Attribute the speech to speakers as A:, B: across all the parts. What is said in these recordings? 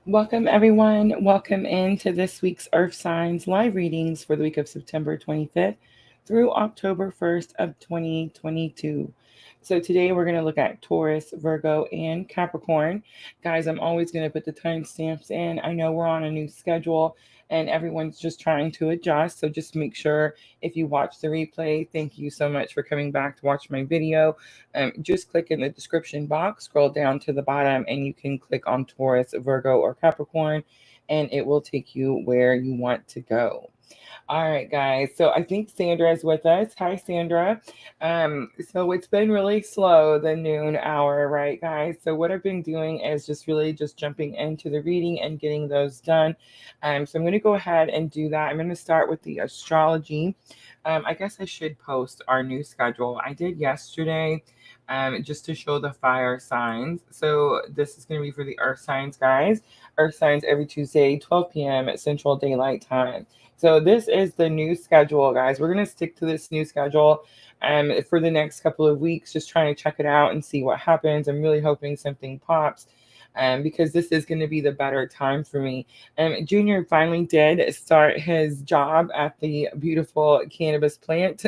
A: Welcome, everyone. Welcome into this week's Earth Signs live readings for the week of September 25th through October 1st of 2022. So today we're going to look at Taurus, Virgo, and Capricorn. Guys, I'm always going to put the timestamps in. I know we're on a new schedule and everyone's just trying to adjust. So just make sure if you watch the replay, thank you so much for coming back to watch my video. Just click in the description box, scroll down to the bottom, and you can click on Taurus, Virgo, or Capricorn, and it will take you where you want to go. All right, guys. So I think Sandra is with us. Hi, Sandra. So it's been really slow the noon hour, right, guys? So what I've been doing is just really just jumping into the reading and getting those done. So I'm going to go ahead and do that. I'm going to start with the astrology. I guess I should post our new schedule. I did yesterday. Just to show the fire signs. So this is going to be for the earth signs, guys. Earth signs every Tuesday, 12 p.m. at Central Daylight Time. So this is the new schedule, guys. We're going to stick to this new schedule for the next couple of weeks, just trying to check it out and see what happens. I'm really hoping something pops. Because this is going to be the better time for me. Junior finally did start his job at the beautiful cannabis plant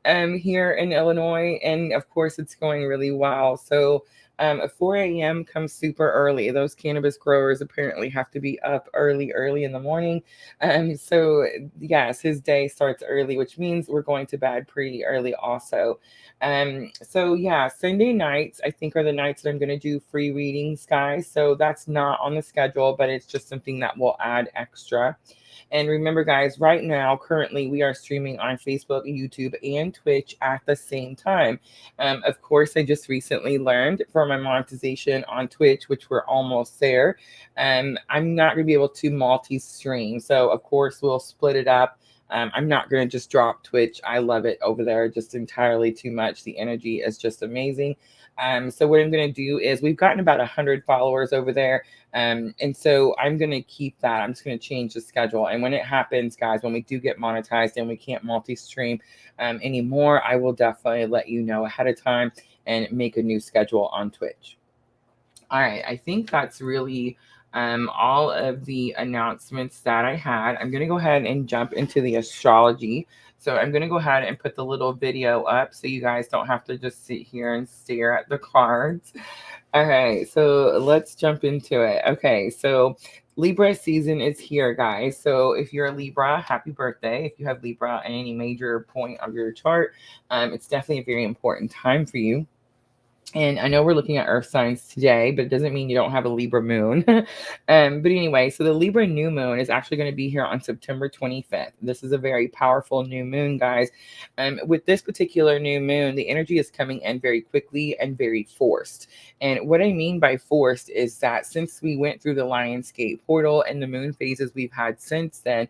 A: here in Illinois, and of course, it's going really well. So 4 a.m. comes super early. Those cannabis growers apparently have to be up early in the morning. So yes, his day starts early, which means we're going to bed pretty early also. So yeah, Sunday nights I think are the nights that I'm going to do free readings, guys. So that's not on the schedule, but it's just something that will add extra. And remember, guys, right now, currently, we are streaming on Facebook, YouTube, and Twitch at the same time. Of course, I just recently learned for my monetization on Twitch, which we're almost there. I'm not going to be able to multi stream. So, of course, we'll split it up. I'm not going to just drop Twitch. I love it over there just entirely too much. The energy is just amazing. So what I'm going to do is we've gotten about 100 followers over there. And so I'm going to keep that. I'm just going to change the schedule. And when it happens, guys, when we do get monetized and we can't multi-stream anymore, I will definitely let you know ahead of time and make a new schedule on Twitch. All right, I think that's really all of the announcements that I had. I'm going to go ahead and jump into the astrology. So I'm going to go ahead and put the little video up so you guys don't have to just sit here and stare at the cards. All right, so let's jump into it. Okay, so Libra season is here, guys. So if you're a Libra, happy birthday. If you have Libra at any major point of your chart, it's definitely a very important time for you. And I know we're looking at earth signs today, but it doesn't mean you don't have a Libra moon. But anyway, so the Libra new moon is actually going to be here on September 25th. This is a very powerful new moon, guys. With this particular new moon, the energy is coming in very quickly and very forced. And what I mean by forced is that since we went through the Lionsgate portal and the moon phases we've had since then,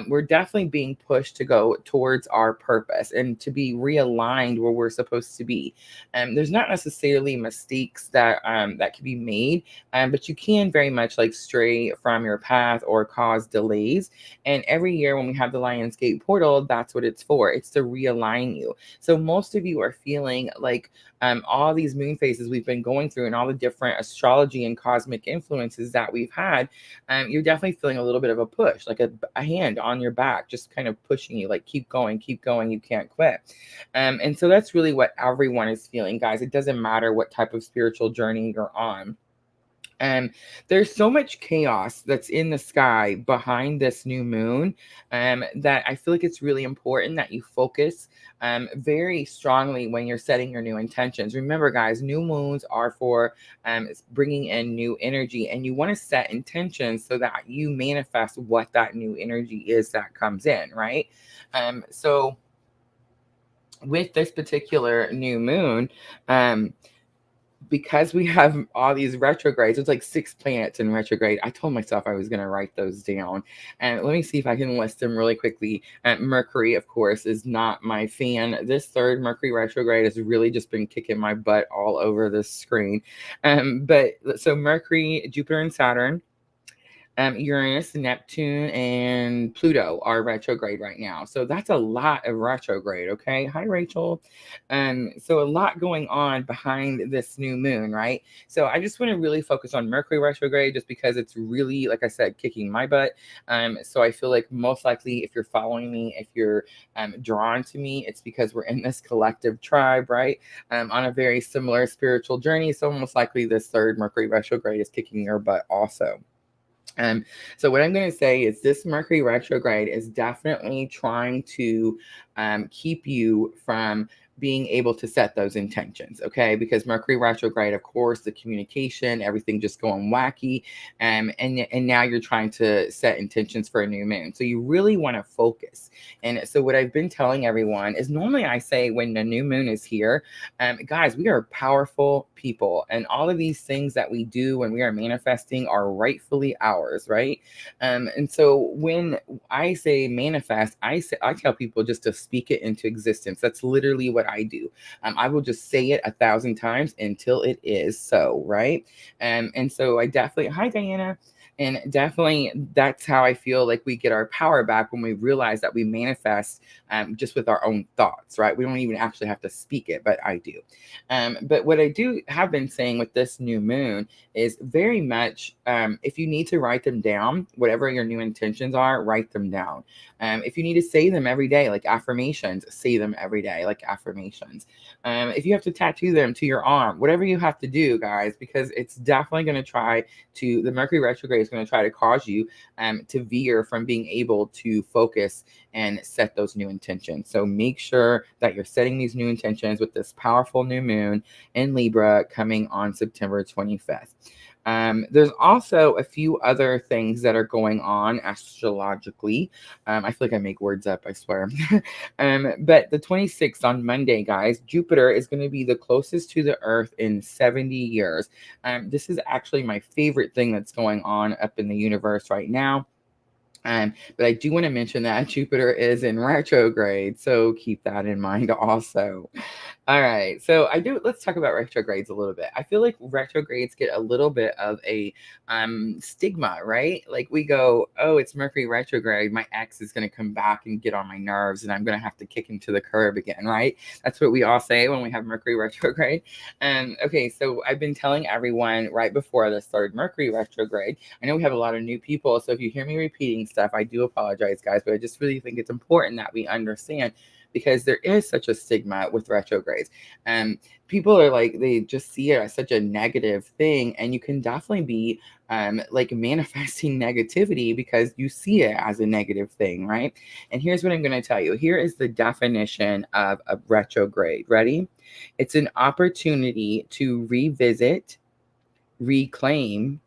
A: we're definitely being pushed to go towards our purpose and to be realigned where we're supposed to be. There's not necessarily mistakes that can be made, but you can very much like stray from your path or cause delays. And every year when we have the Lionsgate portal, that's what it's for. It's to realign you. So most of you are feeling like all these moon phases we've been going through and all the different astrology and cosmic influences that we've had, you're definitely feeling a little bit of a push, like a hand on your back, just kind of pushing you, like keep going, you can't quit. And so that's really what everyone is feeling, guys. It doesn't matter what type of spiritual journey you're on. And there's so much chaos that's in the sky behind this new moon, that I feel like it's really important that you focus very strongly when you're setting your new intentions. Remember, guys, new moons are for bringing in new energy, and you want to set intentions so that you manifest what that new energy is that comes in, right? So with this particular new moon, because we have all these retrogrades, it's like 6 planets in retrograde. I told myself I was going to write those down. And let me see if I can list them really quickly. Mercury, of course, is not my fan. This third Mercury retrograde has really just been kicking my butt all over the screen. But so Mercury, Jupiter, and Saturn. Uranus, Neptune, and Pluto are retrograde right now. So that's a lot of retrograde, okay? Hi, Rachel. So a lot going on behind this new moon, right? So I just want to really focus on Mercury retrograde just because it's really, like I said, kicking my butt. So I feel like most likely if you're following me, if you're drawn to me, it's because we're in this collective tribe, right? On a very similar spiritual journey. So most likely this third Mercury retrograde is kicking your butt also. So what I'm going to say is this Mercury retrograde is definitely trying to keep you from being able to set those intentions, okay? Because Mercury retrograde, of course, the communication, everything just going wacky, and now you're trying to set intentions for a new moon. So you really want to focus. And so what I've been telling everyone is normally I say when the new moon is here, guys, we are powerful people, and all of these things that we do when we are manifesting are rightfully ours, right? And so when I say manifest, I tell people just to speak it into existence. That's literally what I do. I will just say it 1,000 times until it is so, right? And so I definitely, hi Diana. And definitely, that's how I feel like we get our power back when we realize that we manifest just with our own thoughts, right? We don't even actually have to speak it, but I do. But what I do have been saying with this new moon is very much if you need to write them down, whatever your new intentions are, write them down. If you need to say them every day, like affirmations, say them every day, like affirmations. If you have to tattoo them to your arm, whatever you have to do, guys, because it's definitely going to try to, the Mercury retrograde is going to try to cause you to veer from being able to focus and set those new intentions. So make sure that you're setting these new intentions with this powerful new moon in Libra coming on September 25th. There's also a few other things that are going on astrologically. I feel like I make words up, I swear. But the 26th on Monday, guys, Jupiter is going to be the closest to the Earth in 70 years. This is actually my favorite thing that's going on up in the universe right now. But I do want to mention that Jupiter is in retrograde, so keep that in mind also. All right, so let's talk about retrogrades a little bit. I feel like retrogrades get a little bit of a stigma, right? Like we go, oh, it's Mercury retrograde. My ex is going to come back and get on my nerves, and I'm going to have to kick him to the curb again, right? That's what we all say when we have Mercury retrograde. Okay, so I've been telling everyone right before this third Mercury retrograde. I know we have a lot of new people, so if you hear me repeating stuff, I do apologize, guys, but I just really think it's important that we understand because there is such a stigma with retrogrades. People are like, they just see it as such a negative thing, and you can definitely be like manifesting negativity because you see it as a negative thing, right? And here's what I'm going to tell you. Here is the definition of a retrograde. Ready? It's an opportunity to revisit, reclaim,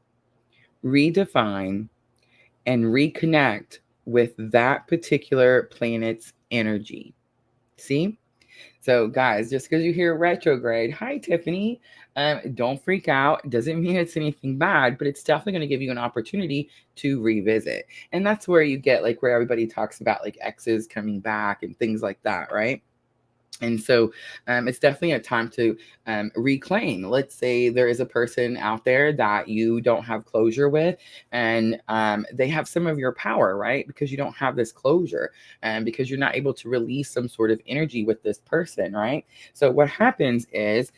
A: redefine, and reconnect with that particular planet's energy. See? So, guys, just because you hear retrograde, hi, Tiffany, don't freak out. Doesn't mean it's anything bad, but it's definitely going to give you an opportunity to revisit. And that's where you get like where everybody talks about like exes coming back and things like that, right? And so it's definitely a time to reclaim. Let's say there is a person out there that you don't have closure with, and they have some of your power, right? Because you don't have this closure, and because you're not able to release some sort of energy with this person, right? So what happens is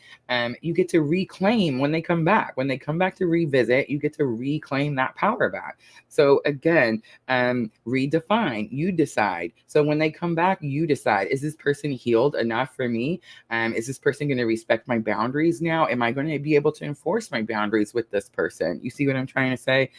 A: you get to reclaim when they come back. When they come back to revisit, you get to reclaim that power back. So again, redefine. You decide. So when they come back, you decide: is this person healed enough for me? Is this person going to respect my boundaries now? Am I going to be able to enforce my boundaries with this person? You see what I'm trying to say?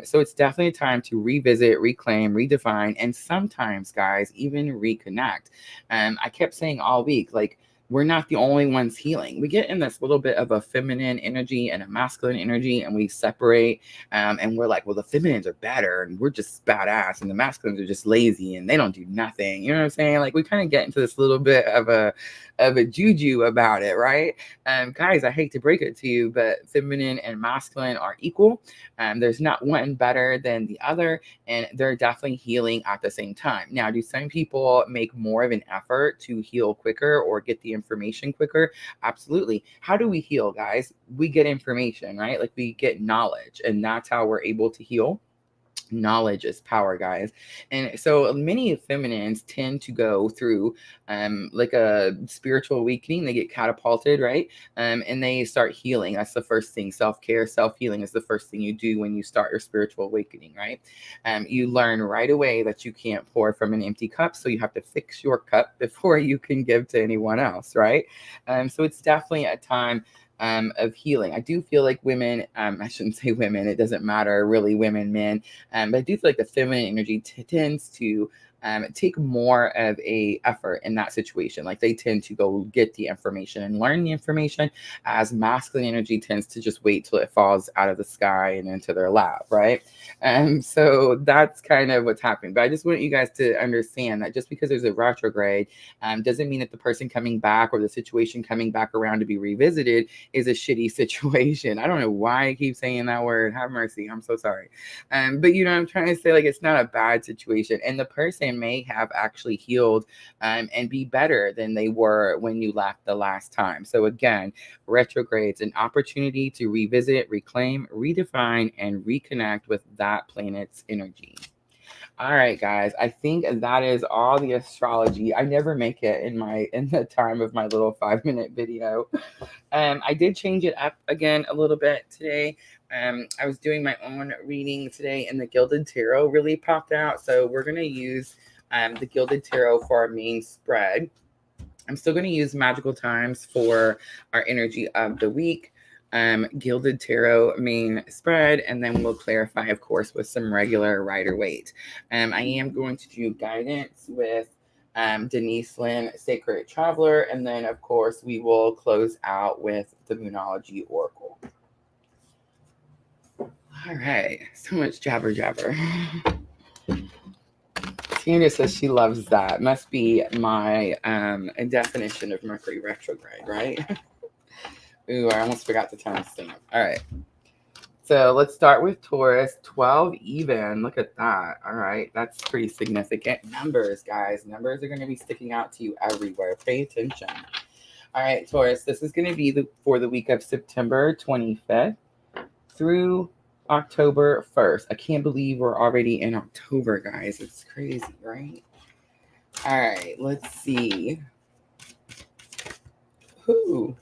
A: So it's definitely a time to revisit, reclaim, redefine, and sometimes, guys, even reconnect. I kept saying all week, like, we're not the only ones healing. We get in this little bit of a feminine energy and a masculine energy, and we separate. And we're like, well, the feminines are better, and we're just badass, and the masculines are just lazy, and they don't do nothing. You know what I'm saying? Like, we kind of get into this little bit of a juju about it, right? Guys, I hate to break it to you, but feminine and masculine are equal. There's not one better than the other, and they're definitely healing at the same time. Now, do some people make more of an effort to heal quicker or get the information quicker? Absolutely. How do we heal, guys? We get information, right? Like we get knowledge, and that's how we're able to heal. Knowledge is power, guys. And so many feminines tend to go through like a spiritual awakening. They get catapulted, right? And they start healing. That's the first thing. Self-care, self-healing is the first thing you do when you start your spiritual awakening, right? You learn right away that you can't pour from an empty cup, so you have to fix your cup before you can give to anyone else, right? So it's definitely a time of healing. I do feel like women, I shouldn't say women, it doesn't matter really, women, men, but I do feel like the feminine energy tends to take more of a effort in that situation. Like they tend to go get the information and learn the information, as masculine energy tends to just wait till it falls out of the sky and into their lap, right? So that's kind of what's happening. But I just want you guys to understand that just because there's a retrograde doesn't mean that the person coming back or the situation coming back around to be revisited is a shitty situation. I don't know why I keep saying that word. Have mercy. I'm so sorry. But you know, I'm trying to say, like, it's not a bad situation. And the person may have actually healed and be better than they were when you left the last time. So again, retrogrades, an opportunity to revisit, reclaim, redefine, and reconnect with that planet's energy. All right, guys, I think that is all the astrology. I never make it in the time of my little 5-minute video. I did change it up again a little bit today. I was doing my own reading today, and the Gilded Tarot really popped out. So we're going to use the Gilded Tarot for our main spread. I'm still going to use Magical Times for our energy of the week. Gilded Tarot main spread, and then we'll clarify, of course, with some regular Rider-Waite. I am going to do guidance with Denise Lynn, Sacred Traveler, and then, of course, we will close out with the Moonology Oracle. All right, so much jabber. Tina says she loves that. Must be my definition of Mercury retrograde, right? Ooh, I almost forgot the timestamp. All right. So let's start with Taurus, 12 even. Look at that. All right. That's pretty significant. Numbers, guys. Numbers are going to be sticking out to you everywhere. Pay attention. All right, Taurus. This is going to be for the week of September 25th through October 1st. I can't believe we're already in October, guys. It's crazy, right? All right. Let's see. Ooh.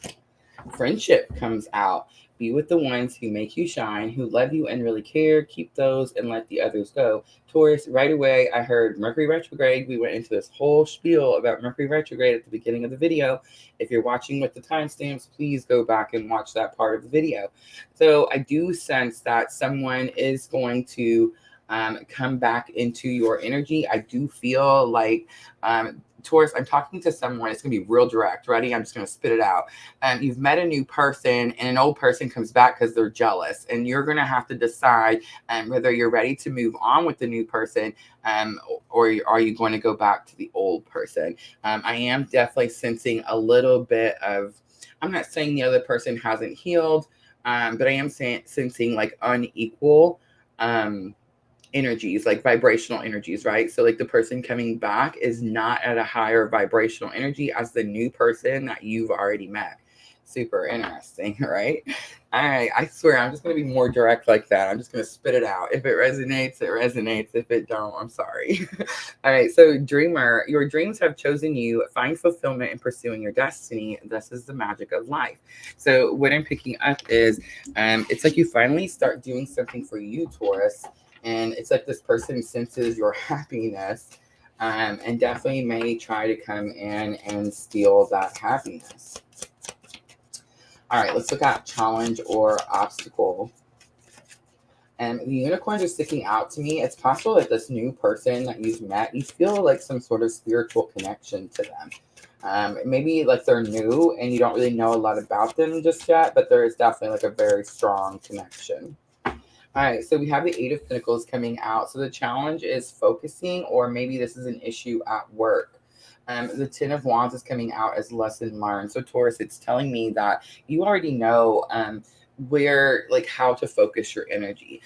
A: Friendship comes out. Be with the ones who make you shine, who love you and really care. Keep those and let the others go. Taurus, right away, I heard Mercury retrograde. We went into this whole spiel about Mercury retrograde at the beginning of the video. If you're watching with the timestamps, please go back and watch that part of the video. So I do sense that someone is going to come back into your energy. I do feel like Taurus, I'm talking to someone. It's going to be real direct. Ready? I'm just going to spit it out. You've met a new person, and an old person comes back because they're jealous. And you're going to have to decide whether you're ready to move on with the new person, or are you going to go back to the old person. I am definitely sensing a little bit of, I'm not saying the other person hasn't healed, but I am sensing like unequal energies, like vibrational energies, right? So like the person coming back is not at a higher vibrational energy as the new person that you've already met. Super interesting, right? All right, I swear I'm just going to be more direct like that. I'm just going to spit it out. If it resonates, it resonates. If it don't, I'm sorry. All right, so dreamer, your dreams have chosen you. Find fulfillment in pursuing your destiny. This is the magic of life. So what I'm picking up is it's like you finally start doing something for you, Taurus. And it's like this person senses your happiness and definitely may try to come in and steal that happiness. All right, let's look at challenge or obstacle. And the unicorns are sticking out to me. It's possible that this new person that you've met, you feel like some sort of spiritual connection to them. Maybe like they're new and you don't really know a lot about them just yet, but there is definitely like a very strong connection. All right, so we have the Eight of Pentacles coming out. So the challenge is focusing, or maybe this is an issue at work. The Ten of Wands is coming out as lesson learned. So Taurus, it's telling me that you already know where, like, how to focus your energy.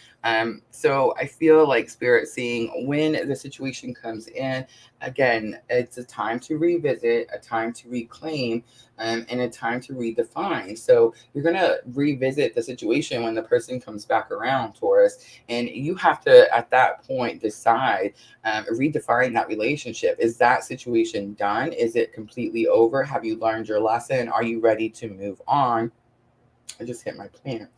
A: So I feel like Spirit seeing when the situation comes in, again, it's a time to revisit, a time to reclaim, and a time to redefine. So you're going to revisit the situation when the person comes back around, Taurus, and you have to, at that point, decide, redefine that relationship. Is that situation done? Is it completely over? Have you learned your lesson? Are you ready to move on? I just hit my plant.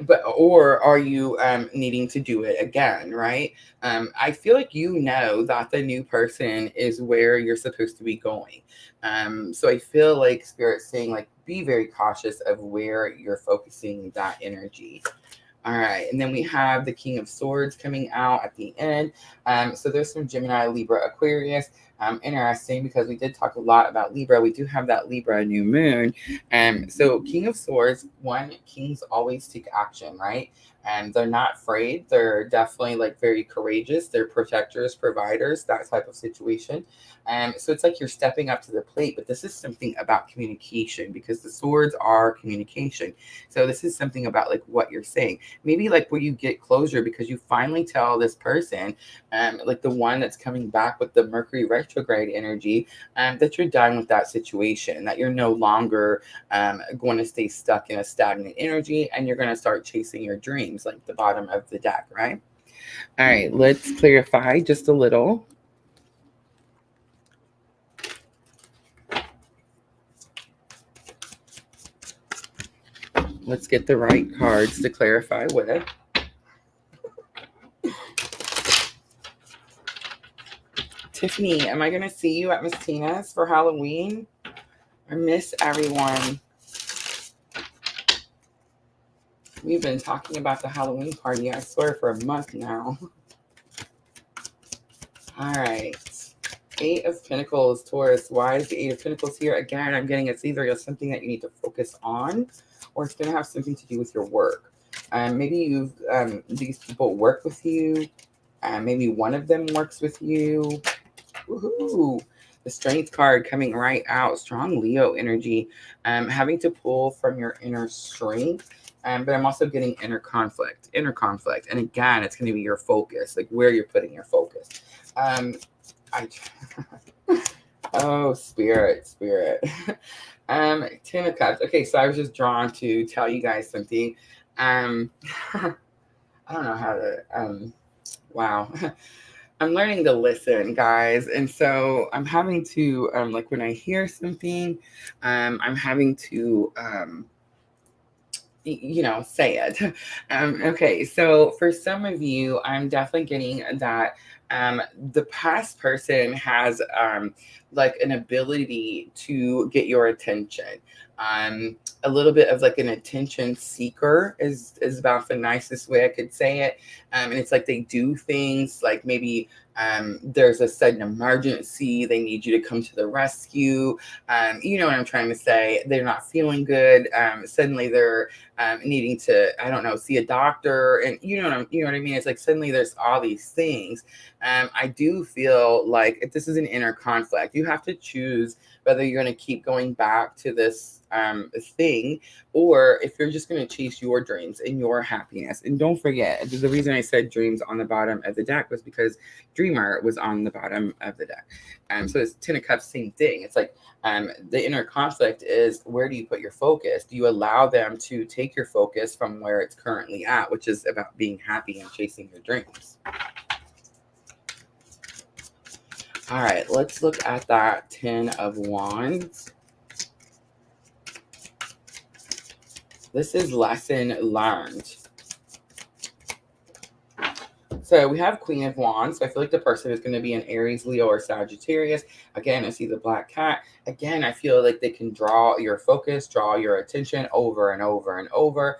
A: But or are you needing to do it again, right? I feel like that the new person is where you're supposed to be going. So I feel like Spirit's saying, like, be very cautious of where you're focusing that energy. All right, and then we have the King of Swords coming out at the end. So there's some Gemini, Libra, Aquarius. Interesting, because we did talk a lot about Libra. We do have that Libra new moon. So King of Swords, kings always take action, right? And they're not afraid. They're definitely, like, very courageous. They're protectors, providers, that type of situation. So it's like you're stepping up to the plate, but this is something about communication, because the swords are communication. So this is something about, like, what you're saying. Maybe, like, where you get closure because you finally tell this person, like the one that's coming back with the Mercury retrograde energy, that you're done with that situation, that you're no longer going to stay stuck in a stagnant energy, and you're going to start chasing your dreams, like the bottom of the deck, right? All right, let's clarify just a little. Let's get the right cards to clarify with. Tiffany, am I going to see you at Miss Tina's for Halloween? I miss everyone. We've been talking about the Halloween party, I swear, for a month now. All right. Eight of Pentacles, Taurus. Why is the Eight of Pentacles here? Again, I'm getting it's either something that you need to focus on, or it's going to have something to do with your work. Maybe these people work with you. Maybe one of them works with you. Woohoo! The Strength card coming right out. Strong Leo energy. Having to pull from your inner strength. But I'm also getting inner conflict. And again, it's going to be your focus, like where you're putting your focus. Oh, Spirit. 10 of Cups. Okay, so I was just drawn to tell you guys something. I don't know how to, wow. I'm learning to listen, guys. And so I'm having to, like, when I hear something, I'm having to, say it. Okay, so for some of you, I'm definitely getting that the past person has like an ability to get your attention. A little bit of like an attention seeker is about the nicest way I could say it. And it's like they do things like maybe there's a sudden emergency, they need you to come to the rescue. You know what I'm trying to say? They're not feeling good. Suddenly they're needing to, I don't know, see a doctor, and you know what I mean? It's like suddenly there's all these things. I do feel like if this is an inner conflict, you have to choose whether you're going to keep going back to this thing, or if you're just going to chase your dreams and your happiness. And don't forget, the reason I said dreams on the bottom of the deck was because Dreamer was on the bottom of the deck. So it's 10 of Cups, same thing. It's like the inner conflict is, where do you put your focus? Do you allow them to take your focus from where it's currently at, which is about being happy and chasing your dreams? All right, let's look at that 10 of Wands. This is lesson learned. So we have Queen of Wands. So I feel like the person is going to be an Aries, Leo, or Sagittarius. Again, I see the black cat. Again, I feel like they can draw your focus, draw your attention over and over and over.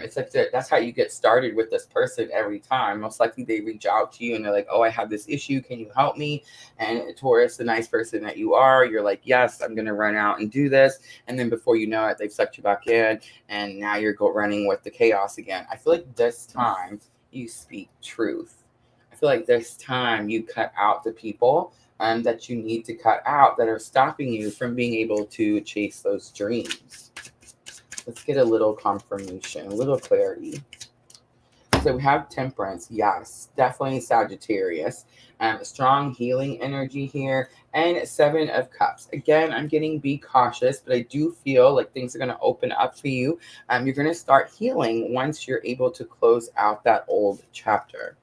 A: It's like that's how you get started with this person every time. Most likely they reach out to you and they're like, oh, I have this issue. Can you help me? And Taurus, the nice person that you are, you're like, yes, I'm going to run out and do this. And then before you know it, they've sucked you back in. And now you're running with the chaos again. I feel like this time you speak truth. I feel like this time you cut out the people that you need to cut out that are stopping you from being able to chase those dreams. Let's get a little confirmation, a little clarity. So we have Temperance, yes, definitely Sagittarius. Strong healing energy here, and Seven of Cups. Again, I'm getting be cautious, but I do feel like things are going to open up for you. You're going to start healing once you're able to close out that old chapter.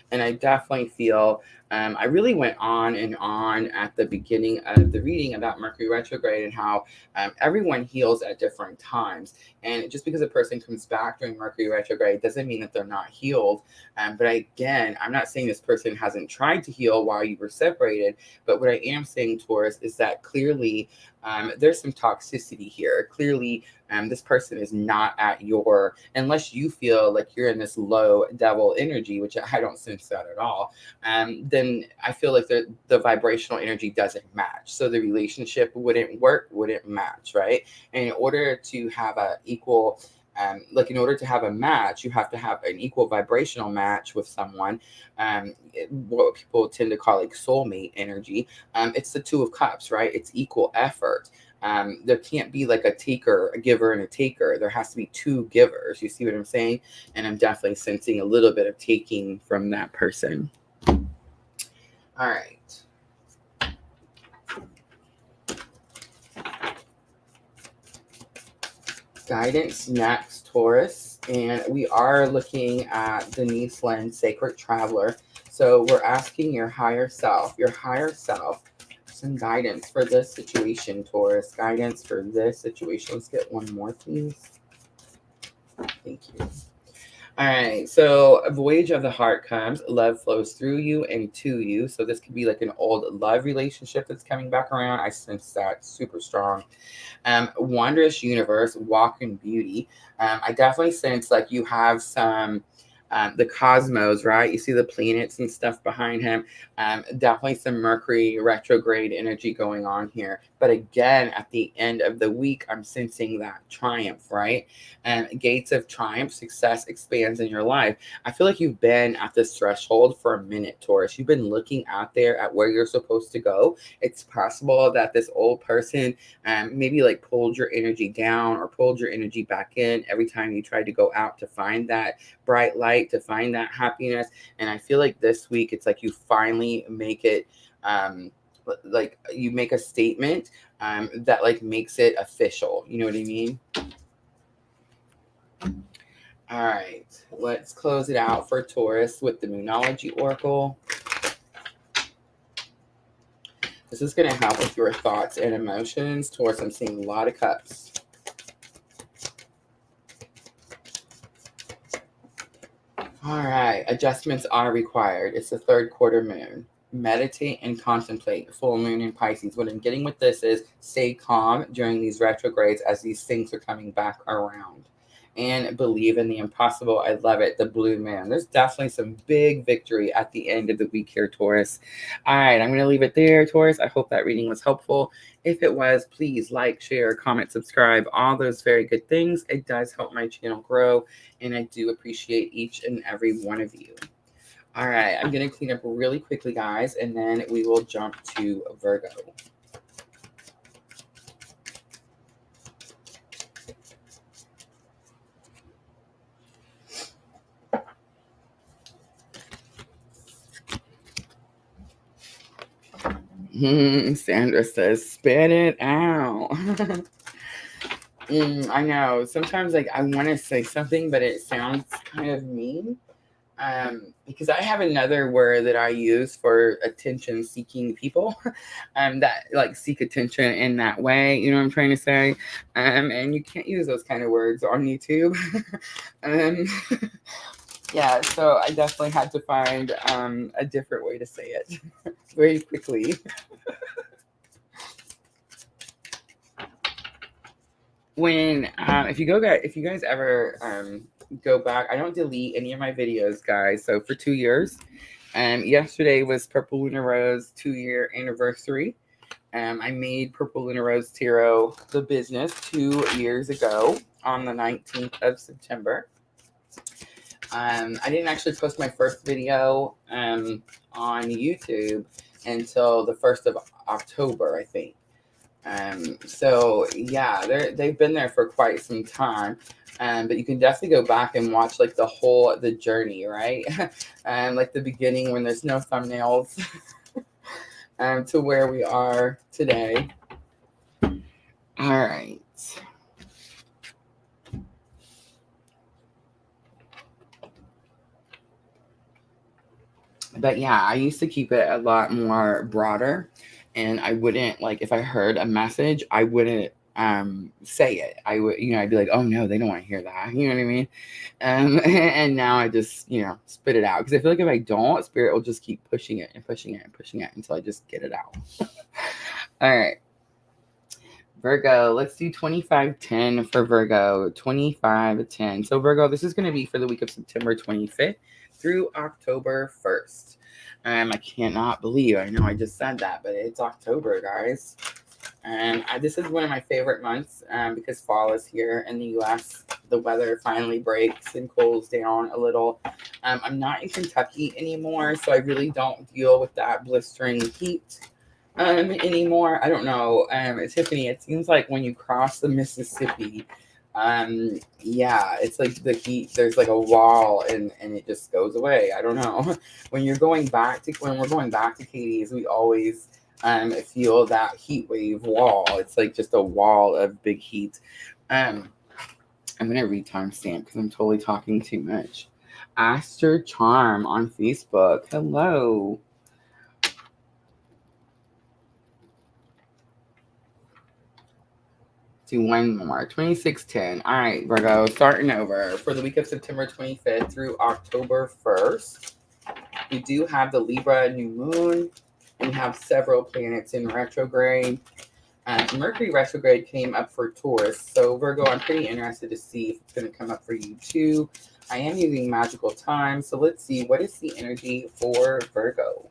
A: And I definitely feel, I really went on and on at the beginning of the reading about Mercury retrograde and how everyone heals at different times. And just because a person comes back during Mercury retrograde doesn't mean that they're not healed. But again, I'm not saying this person hasn't tried to heal while you were separated. But what I am saying, Taurus, is that clearly there's some toxicity here. Clearly, this person is not at your, unless you feel like you're in this low devil energy, which I don't sense that at all, then I feel like the vibrational energy doesn't match. So the relationship wouldn't work, wouldn't match, right? And in order to have a equal, in order to have a match, you have to have an equal vibrational match with someone. What people tend to call like soulmate energy. It's the Two of Cups, right? It's equal effort. There can't be like a giver and a taker. There has to be two givers. You see what I'm saying? And I'm definitely sensing a little bit of taking from that person. All right. Guidance next, Taurus. And we are looking at Denise Lynn, Sacred Traveler. So we're asking your higher self, some guidance for this situation, Taurus. Guidance for this situation. Let's get one more, please. Thank you. All right, so a voyage of the heart comes. Love flows through you and to you. So this could be like an old love relationship that's coming back around. I sense that super strong. Wondrous universe, walk in beauty. I definitely sense like you have some the cosmos, right? You see the planets and stuff behind him. Definitely some Mercury retrograde energy going on here. But again, at the end of the week, I'm sensing that triumph, right? Gates of triumph, success expands in your life. I feel like you've been at this threshold for a minute, Taurus. You've been looking out there at where you're supposed to go. It's possible that this old person maybe like pulled your energy down or pulled your energy back in every time you tried to go out to find that bright light, to find that happiness. And I feel like this week it's like you finally make it like you make a statement that like makes it official. You know what I mean? All right, let's close it out for Taurus with the Moonology Oracle. This is going to help with your thoughts and emotions. Taurus, I'm seeing a lot of cups. All right, adjustments are required. It's the third quarter moon. Meditate and contemplate. Full moon in Pisces. What I'm getting with this is stay calm during these retrogrades as these things are coming back around. And believe in the impossible. I love it. The blue moon. There's definitely some big victory at the end of the week here, Taurus. All right, I'm going to leave it there, Taurus. I hope that reading was helpful. If it was, please like, share, comment, subscribe, all those very good things. It does help my channel grow, and I do appreciate each and every one of you. All right, I'm going to clean up really quickly, guys, and then we will jump to Virgo. Sandra says, spit it out. I know. Sometimes, like, I want to say something, but it sounds kind of mean. Because I have another word that I use for attention-seeking people, that like seek attention in that way. You know what I'm trying to say? And you can't use those kind of words on YouTube. Yeah, so I definitely had to find a different way to say it very quickly. When if you guys ever go back, I don't delete any of my videos, guys. So for 2 years, yesterday was purplelunarose 2-year anniversary. I made purplelunarose tarot the business 2 years ago on the 19th of September. I didn't actually post my first video on YouTube until the 1st of October, I think. So yeah, they've been there for quite some time. But you can definitely go back and watch like the journey, right? And like the beginning when there's no thumbnails, to where we are today. All right. But yeah, I used to keep it a lot more broader, and I wouldn't like if I heard a message, I wouldn't say it. I would, I'd be like, oh no, they don't want to hear that. You know what I mean? And now I just, spit it out because I feel like if I don't, spirit will just keep pushing it and pushing it and pushing it until I just get it out. All right. Virgo, let's do 2510 for Virgo. 2510. So Virgo, this is going to be for the week of September 25th through October 1st. I cannot believe, I know I just said that, but it's October, guys. And this is one of my favorite months because fall is here in the U.S. The weather finally breaks and cools down a little. I'm not in Kentucky anymore, so I really don't deal with that blistering heat anymore. I don't know. Tiffany, it seems like when you cross the Mississippi, yeah, it's like the heat, there's like a wall and it just goes away. I don't know. When we're going back to Katie's, we always feel that heat wave wall. It's like just a wall of big heat. I'm gonna read timestamp because I'm totally talking too much. Aster Charm on Facebook. Hello. Do one more. 2610. All right, Virgo, starting over for the week of September 25th through October 1st. We do have the Libra new moon. We have several planets in retrograde. Mercury retrograde came up for Taurus. So, Virgo, I'm pretty interested to see if it's going to come up for you too. I am using magical time. So, let's see. What is the energy for Virgo?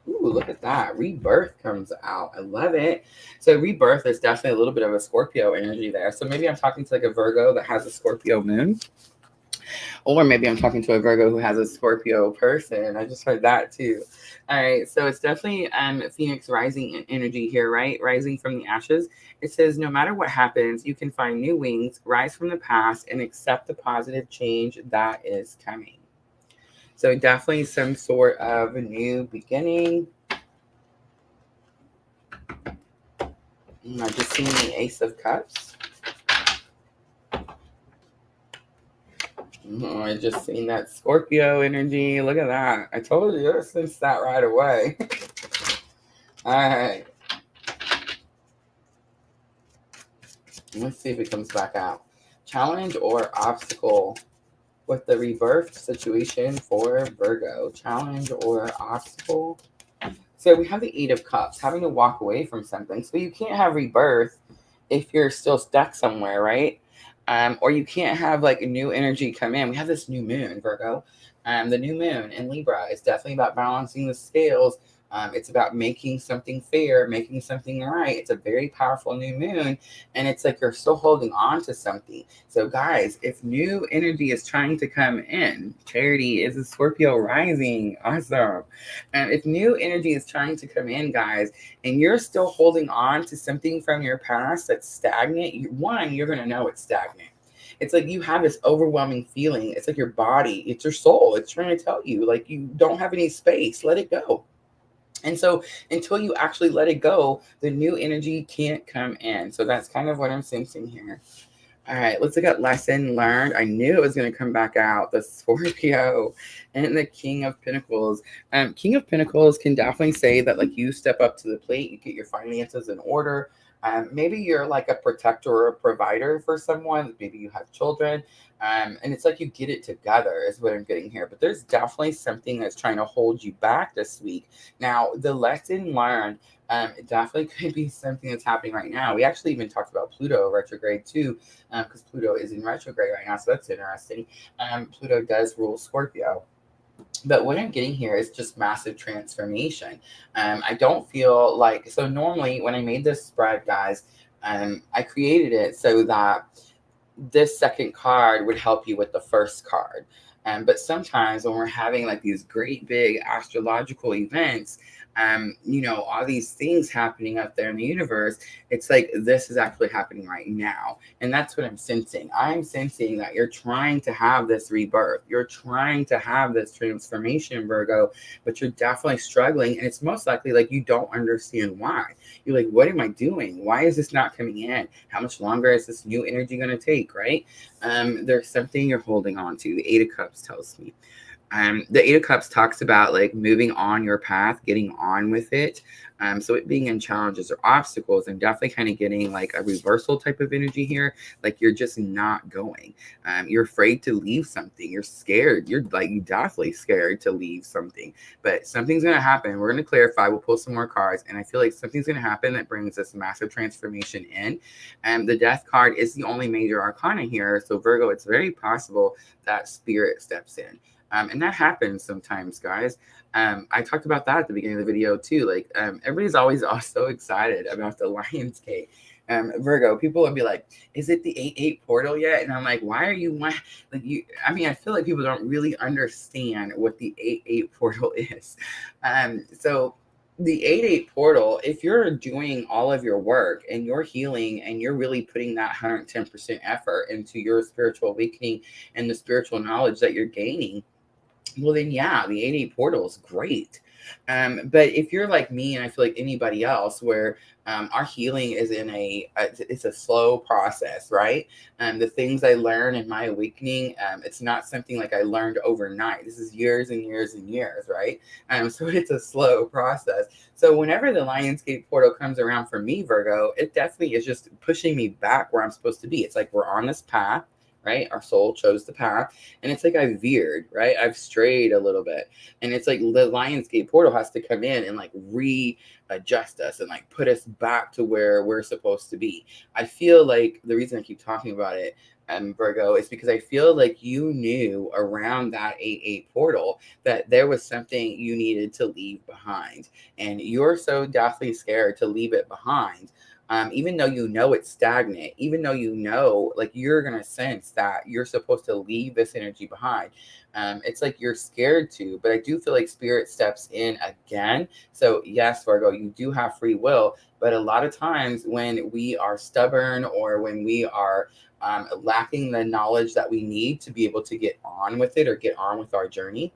A: Ooh, look at that. Rebirth comes out. I love it. So rebirth is definitely a little bit of a Scorpio energy there. So maybe I'm talking to like a Virgo that has a Scorpio moon. Or maybe I'm talking to a Virgo who has a Scorpio person. I just heard that too. All right. So it's definitely Phoenix rising energy here, right? Rising from the ashes. It says, no matter what happens, you can find new wings, rise from the past, and accept the positive change that is coming. So definitely some sort of a new beginning. I just seen the Ace of Cups. I just seen that Scorpio energy. Look at that. I told you, I sensed that right away. All right. Let's see if it comes back out. Challenge or obstacle with the rebirth situation for Virgo. Challenge or obstacle. So we have the Eight of Cups, having to walk away from something. So you can't have rebirth if you're still stuck somewhere, right? Or you can't have like a new energy come in. We have this new moon, Virgo. The new moon in Libra is definitely about balancing the scales. It's about making something fair, making something right. It's a very powerful new moon, and it's like you're still holding on to something. So, guys, if new energy is trying to come in, Charity is a Scorpio rising. Awesome. And if new energy is trying to come in, guys, and you're still holding on to something from your past that's stagnant, you're going to know it's stagnant. It's like you have this overwhelming feeling. It's like your body, it's your soul. It's trying to tell you, like, you don't have any space. Let it go. And so until you actually let it go, the new energy can't come in. So that's kind of what I'm sensing here. All right, let's look at lesson learned. I knew it was going to come back out. The Scorpio and the King of Pentacles. King of Pentacles can definitely say that like you step up to the plate, you get your finances in order. Maybe you're like a protector or a provider for someone. Maybe you have children. And it's like you get it together is what I'm getting here. But there's definitely something that's trying to hold you back this week. Now, the lesson learned, it definitely could be something that's happening right now. We actually even talked about Pluto retrograde too, because Pluto is in retrograde right now. So that's interesting. Pluto does rule Scorpio. But what I'm getting here is just massive transformation. I don't feel like, so normally when I made this spread, guys, I created it so that this second card would help you with the first card. But sometimes when we're having like these great big astrological events,
B: All these things happening up there in the universe. It's like this is actually happening right now. And that's what I'm sensing. I'm sensing that you're trying to have this rebirth. You're trying to have this transformation, Virgo, but you're definitely struggling. And it's most likely like you don't understand why. You're like, what am I doing? Why is this not coming in? How much longer is this new energy going to take, right? There's something you're holding on to. The Eight of Cups tells me. The Eight of Cups talks about like moving on your path, getting on with it. So it being in challenges or obstacles, and definitely kind of getting like a reversal type of energy here. Like you're just not going. You're afraid to leave something. You're scared. You're like definitely scared to leave something. But something's going to happen. We're going to clarify. We'll pull some more cards. And I feel like something's going to happen that brings this massive transformation in. And the Death card is the only major arcana here. So Virgo, it's very possible that spirit steps in. And that happens sometimes, guys. I talked about that at the beginning of the video too. Like everybody's always so excited about the Lion's Gate. Virgo, people would be like, "Is it the 8-8 portal yet?" And I'm like, "Why are you like you?" I mean, I feel like people don't really understand what the 8-8 portal is. So the 8-8 portal, if you're doing all of your work and you're healing and you're really putting that 110% effort into your spiritual awakening and the spiritual knowledge that you're gaining, well then yeah, the 8-8 portal is great. But if you're like me, and I feel like anybody else, where our healing is in it's a slow process, right? The things I learn in my awakening, it's not something like I learned overnight. This is years and years and years, right? So it's a slow process. So whenever the Lionsgate portal comes around for me, Virgo, it definitely is just pushing me back where I'm supposed to be. It's like we're on this path, right? Our soul chose the path, and it's like I veered, right? I've strayed a little bit, and it's like the Lionsgate portal has to come in and like readjust us and like put us back to where we're supposed to be. I feel like the reason I keep talking about it, Virgo, is because I feel like you knew around that 8-8 portal that there was something you needed to leave behind, and you're so deathly scared to leave it behind. Even though you know it's stagnant, even though you know, like you're going to sense that you're supposed to leave this energy behind. It's like you're scared to, but I do feel like spirit steps in again. So yes, Virgo, you do have free will, but a lot of times when we are stubborn or when we are lacking the knowledge that we need to be able to get on with it or get on with our journey,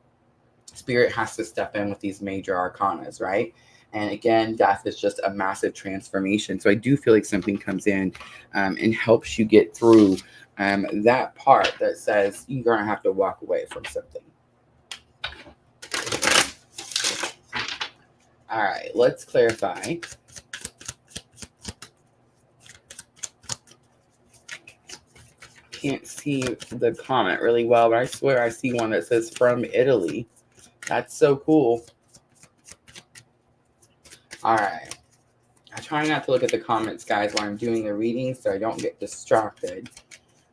B: spirit has to step in with these major arcanas, right? And again, death is just a massive transformation. So I do feel like something comes in and helps you get through that part that says you're going to have to walk away from something. All right, let's clarify. Can't see the comment really well, but I swear I see one that says from Italy. That's so cool. All right. I try not to look at the comments, guys, while I'm doing the reading so I don't get distracted.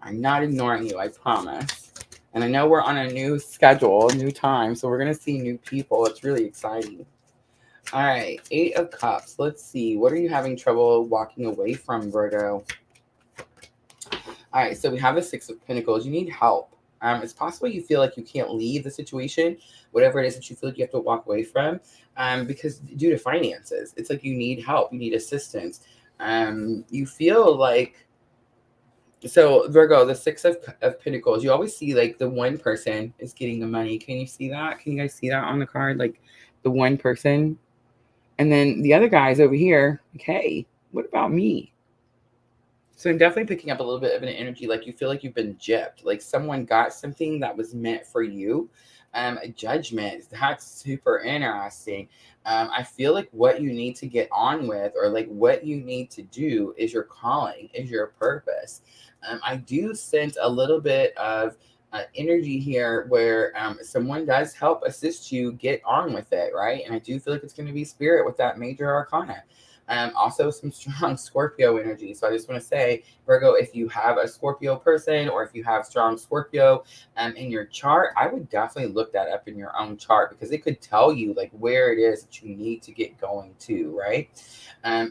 B: I'm not ignoring you, I promise. And I know we're on a new schedule, new time, so we're going to see new people. It's really exciting. All right, 8 of Cups. Let's see. What are you having trouble walking away from, Virgo? All right, so we have the 6 of Pentacles. You need help. It's possible you feel like you can't leave the situation, whatever it is that you feel like you have to walk away from, because due to finances, it's like you need help, you need assistance. You feel like, so Virgo, the 6 of Pentacles, you always see like the one person is getting the money. Can you see that? Can you guys see that on the card? Like the one person, and then the other guy's over here. Like, hey, what about me? So I'm definitely picking up a little bit of an energy, like you feel like you've been gypped, like someone got something that was meant for you. A judgment, that's super interesting. I feel like what you need to get on with, or like what you need to do, is your calling, is your purpose. I do sense a little bit of energy here where someone does help assist you get on with it, right? And I do feel like it's going to be spirit with that major arcana. Also some strong Scorpio energy. So I just want to say, Virgo, if you have a Scorpio person or if you have strong Scorpio in your chart, I would definitely look that up in your own chart, because it could tell you like where it is that you need to get going to, right?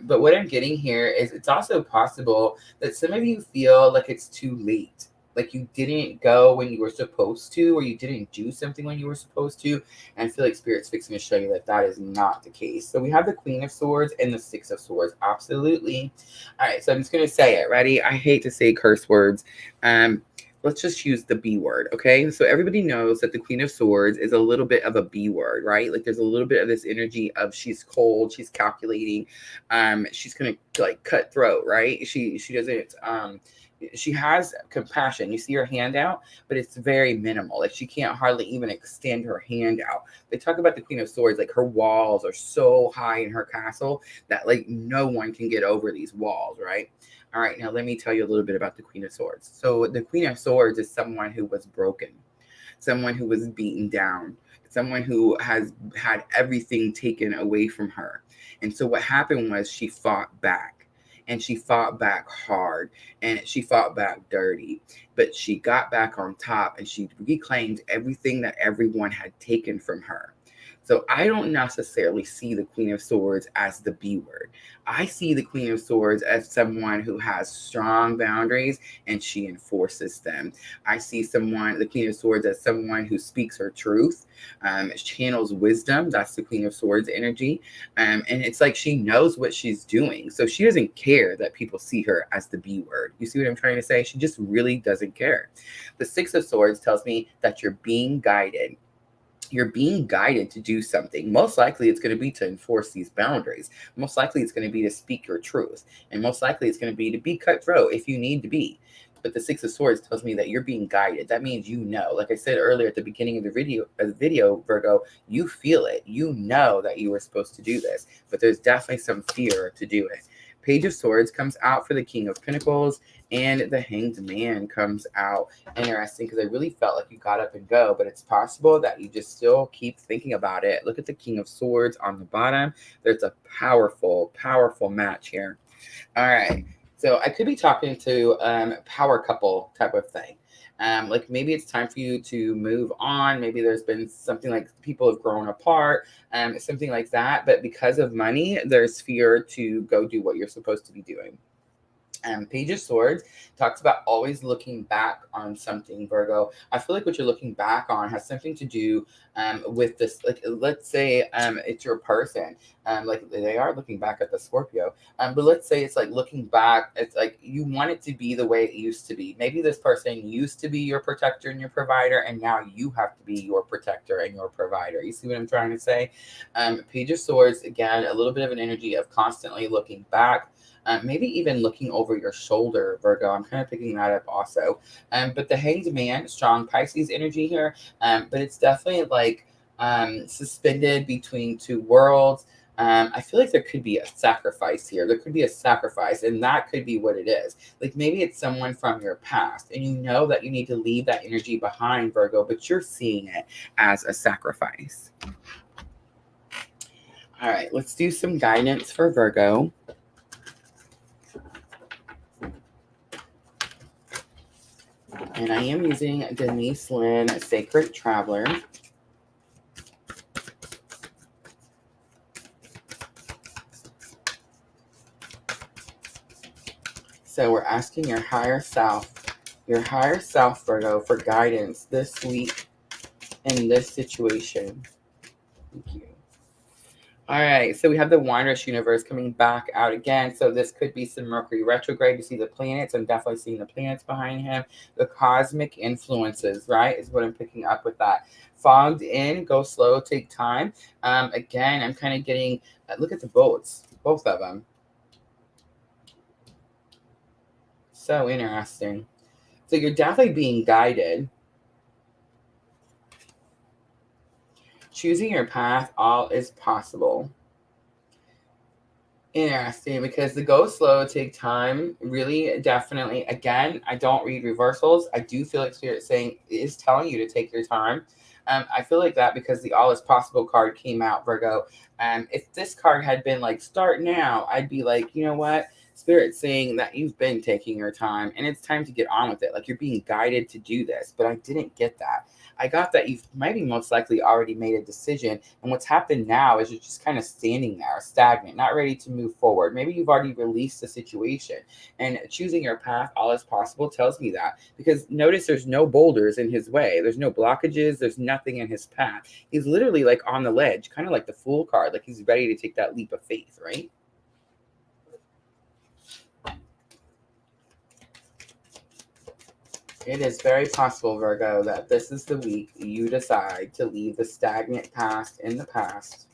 B: But what I'm getting here is it's also possible that some of you feel like it's too late. like you didn't go when you were supposed to, or you didn't do something when you were supposed to. And I feel like Spirit's fixing to show you that that is not the case. So we have the Queen of Swords and the Six of Swords. Absolutely. All right, so I'm just going to say it. Ready? I hate to say curse words. Let's just use the B word, okay? So everybody knows that the Queen of Swords is a little bit of a B word, right? Like there's a little bit of this energy of she's cold, she's calculating, she's gonna like cut throat, right? She doesn't she has compassion. You see her hand out, but it's very minimal. Like she can't hardly even extend her hand out. They talk about the Queen of Swords, like her walls are so high in her castle that like no one can get over these walls, right? All right, now let me tell you a little bit about the Queen of Swords. So the Queen of Swords is someone who was broken, someone who was beaten down, someone who has had everything taken away from her. And so what happened was she fought back, and she fought back hard, and she fought back dirty, but she got back on top and she reclaimed everything that everyone had taken from her. So I don't necessarily see the Queen of Swords as the B word. I see the Queen of Swords as someone who has strong boundaries and she enforces them. I see the Queen of Swords, as someone who speaks her truth, channels wisdom. That's the Queen of Swords energy. And it's like she knows what she's doing. So she doesn't care that people see her as the B word. You see what I'm trying to say? She just really doesn't care. The Six of Swords tells me that you're being guided. You're being guided to do something. Most likely it's going to be to enforce these boundaries. Most likely it's going to be to speak your truth. And most likely it's going to be to be cutthroat if you need to be. But the Six of Swords tells me that you're being guided. That means you know. Like I said earlier at the beginning of the video, Virgo, you feel it. You know that you were supposed to do this. But there's definitely some fear to do it. Page of Swords comes out for the King of Pentacles, and the Hanged Man comes out. Interesting, because I really felt like you got up and go, but it's possible that you just still keep thinking about it. Look at the King of Swords on the bottom. There's a powerful, powerful match here. All right. So I could be talking to power couple type of thing. Like maybe it's time for you to move on. Maybe there's been something like people have grown apart, something like that. But because of money, there's fear to go do what you're supposed to be doing. Page of Swords talks about always looking back on something, Virgo. I feel like what you're looking back on has something to do with this. Like, let's say it's your person. Like they are looking back at the Scorpio. But let's say it's like looking back. It's like you want it to be the way it used to be. Maybe this person used to be your protector and your provider, and now you have to be your protector and your provider. You see what I'm trying to say? Page of Swords, again, a little bit of an energy of constantly looking back. Maybe even looking over your shoulder, Virgo. I'm kind of picking that up also. But the Hanged Man, strong Pisces energy here. But it's definitely like suspended between two worlds. I feel like there could be a sacrifice here. There could be a sacrifice, and that could be what it is. Like maybe it's someone from your past, and you know that you need to leave that energy behind, Virgo, but you're seeing it as a sacrifice. All right, let's do some guidance for Virgo. And I am using Denise Lynn, Sacred Traveler. So we're asking your higher self, Virgo, for guidance this week in this situation. Thank you. All right, so we have the Wondrous Universe coming back out again. So this could be some Mercury retrograde. You see the planets. I'm definitely seeing the planets behind him. The cosmic influences, right, is what I'm picking up with that. Fogged in, go slow, take time. Again, I'm kind of getting, look at the boats, both of them. So interesting. So you're definitely being guided. Choosing your path, all is possible. Interesting, because the go slow, take time, really definitely, again, I don't read reversals. I do feel like Spirit is telling you to take your time. I feel like that because the all is possible card came out, Virgo. If this card had been like start now, I'd be like, you know what? Spirit's saying that you've been taking your time and it's time to get on with it. Like you're being guided to do this, but I didn't get that. I got that you've maybe most likely already made a decision. And what's happened now is you're just kind of standing there, stagnant, not ready to move forward. Maybe you've already released the situation, and choosing your path all as possible tells me that, because notice there's no boulders in his way. There's no blockages. There's nothing in his path. He's literally like on the ledge, kind of like the Fool card. Like he's ready to take that leap of faith, right? It is very possible, Virgo, that this is the week you decide to leave the stagnant past in the past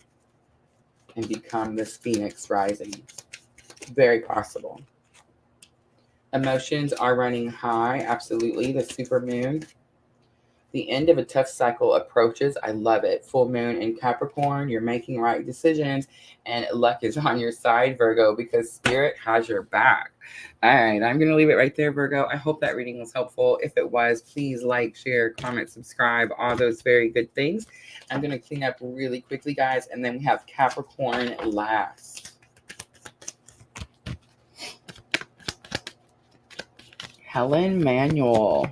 B: and become this phoenix rising. Very possible. Emotions are running high. Absolutely. The super moon. The end of a tough cycle approaches. I love it. Full moon in Capricorn. You're making right decisions, and luck is on your side, Virgo, because Spirit has your back. All right, I'm going to leave it right there, Virgo. I hope that reading was helpful. If it was, please like, share, comment, subscribe, all those very good things. I'm going to clean up really quickly, guys, and then we have Capricorn last. Helen Manuel.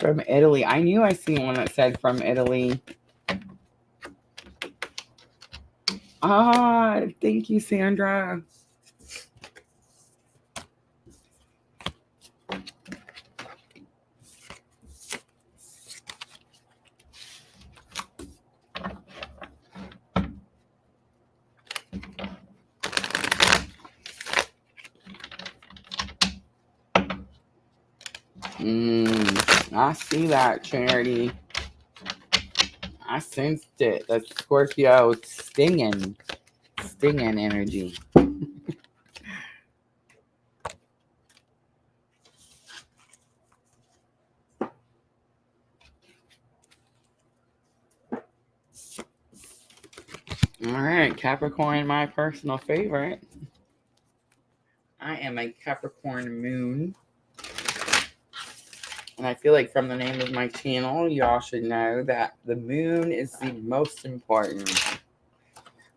B: From Italy. I knew I seen one that said from Italy. Ah, thank you, Sandra. I see that, Charity. I sensed it. That Scorpio stinging energy. All right, Capricorn, my personal favorite. I am a Capricorn moon. And I feel like from the name of my channel, y'all should know that the moon is the most important.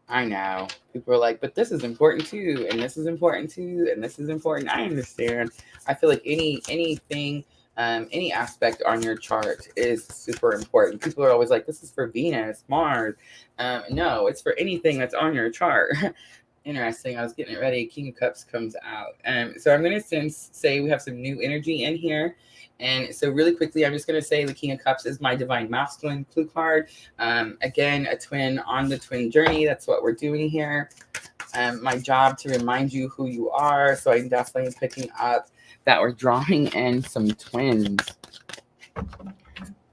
B: I know. People are like, but this is important too, and this is important too, and this is important. I understand. I feel like anything, any aspect on your chart is super important. People are always like, this is for Venus, Mars. No, it's for anything that's on your chart. Interesting. I was getting it ready. King of Cups comes out. So I'm going to say we have some new energy in here. And so really quickly, I'm just going to say the King of Cups is my divine masculine clue card. Again, a twin on the twin journey. That's what we're doing here. My job to remind you who you are. So I'm definitely picking up that we're drawing in some twins.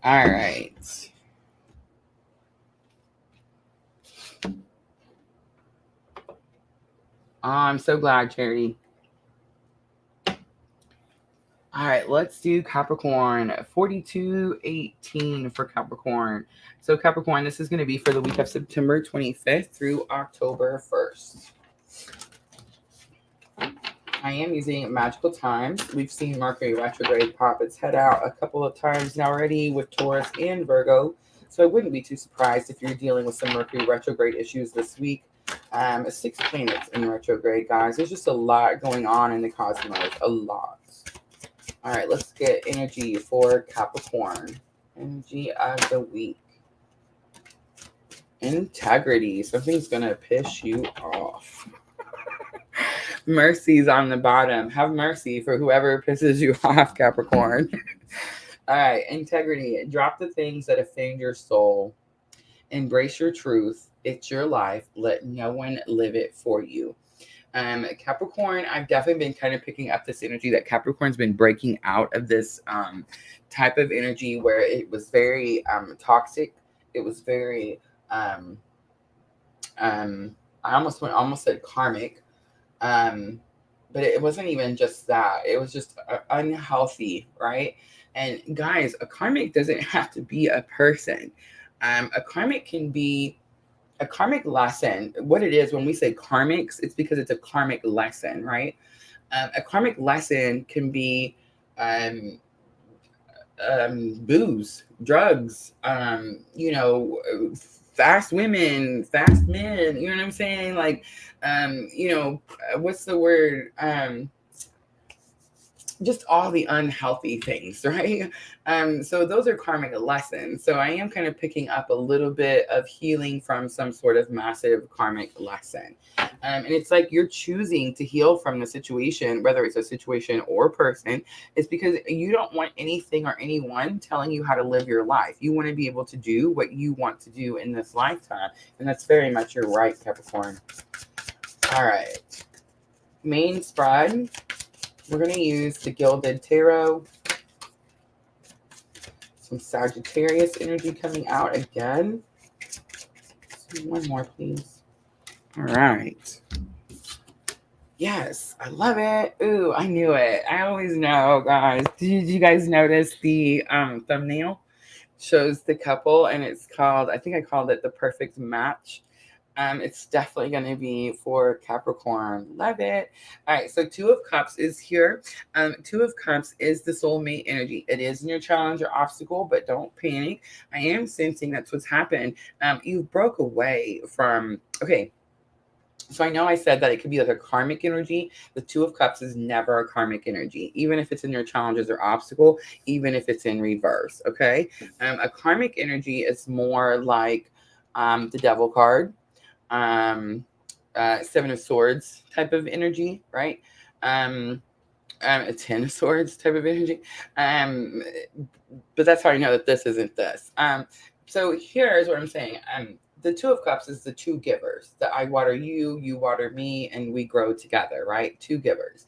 B: All right. Oh, I'm so glad, Charity. All right, let's do Capricorn. 4218 for Capricorn. So Capricorn, this is going to be for the week of September 25th through October 1st. I am using magical times. We've seen Mercury retrograde pop its head out a couple of times now already with Taurus and Virgo. So I wouldn't be too surprised if you're dealing with some Mercury retrograde issues this week. 6 planets in retrograde, guys. There's just a lot going on in the cosmos. A lot. All right, let's get energy for Capricorn. Energy of the week. Integrity. Something's going to piss you off. Mercy's on the bottom. Have mercy for whoever pisses you off, Capricorn. All right, integrity. Drop the things that offend your soul. Embrace your truth. It's your life. Let no one live it for you. Capricorn, I've definitely been kind of picking up this energy that Capricorn's been breaking out of this type of energy where it was very toxic. It was very, I almost said karmic. But it wasn't even just that. It was just unhealthy, right? And guys, a karmic doesn't have to be a person. A karmic can be a karmic lesson. What it is when we say karmics, it's because it's a karmic lesson, right? A karmic lesson can be booze, drugs, fast women, fast men, you know what I'm saying? Like, what's the word? Just all the unhealthy things, right? So those are karmic lessons. So I am kind of picking up a little bit of healing from some sort of massive karmic lesson. And it's like you're choosing to heal from the situation, whether it's a situation or person. It's because you don't want anything or anyone telling you how to live your life. You want to be able to do what you want to do in this lifetime. And that's very much your right, Capricorn. All right. Main spread. We're going to use the Gilded Tarot. Some Sagittarius energy coming out again. One more, please. All right. Yes, I love it. Ooh, I knew it. I always know, guys. Did you guys notice the thumbnail? Shows the couple, and it's called, I think I called it the perfect match. It's definitely going to be for Capricorn. Love it. All right, so Two of Cups is here. Two of Cups is the soulmate energy. It is in your challenge or obstacle, but don't panic. I am sensing that's what's happened. You broke away from, okay, so I know I said that it could be like a karmic energy. The Two of Cups is never a karmic energy, even if it's in your challenges or obstacle, even if it's in reverse, okay? A karmic energy is more like the Devil card. Seven of Swords type of energy, right? A Ten of Swords type of energy. But that's how I know that this isn't this. So here's what I'm saying. The Two of Cups is the two givers. That I water you, you water me, and we grow together, right? Two givers.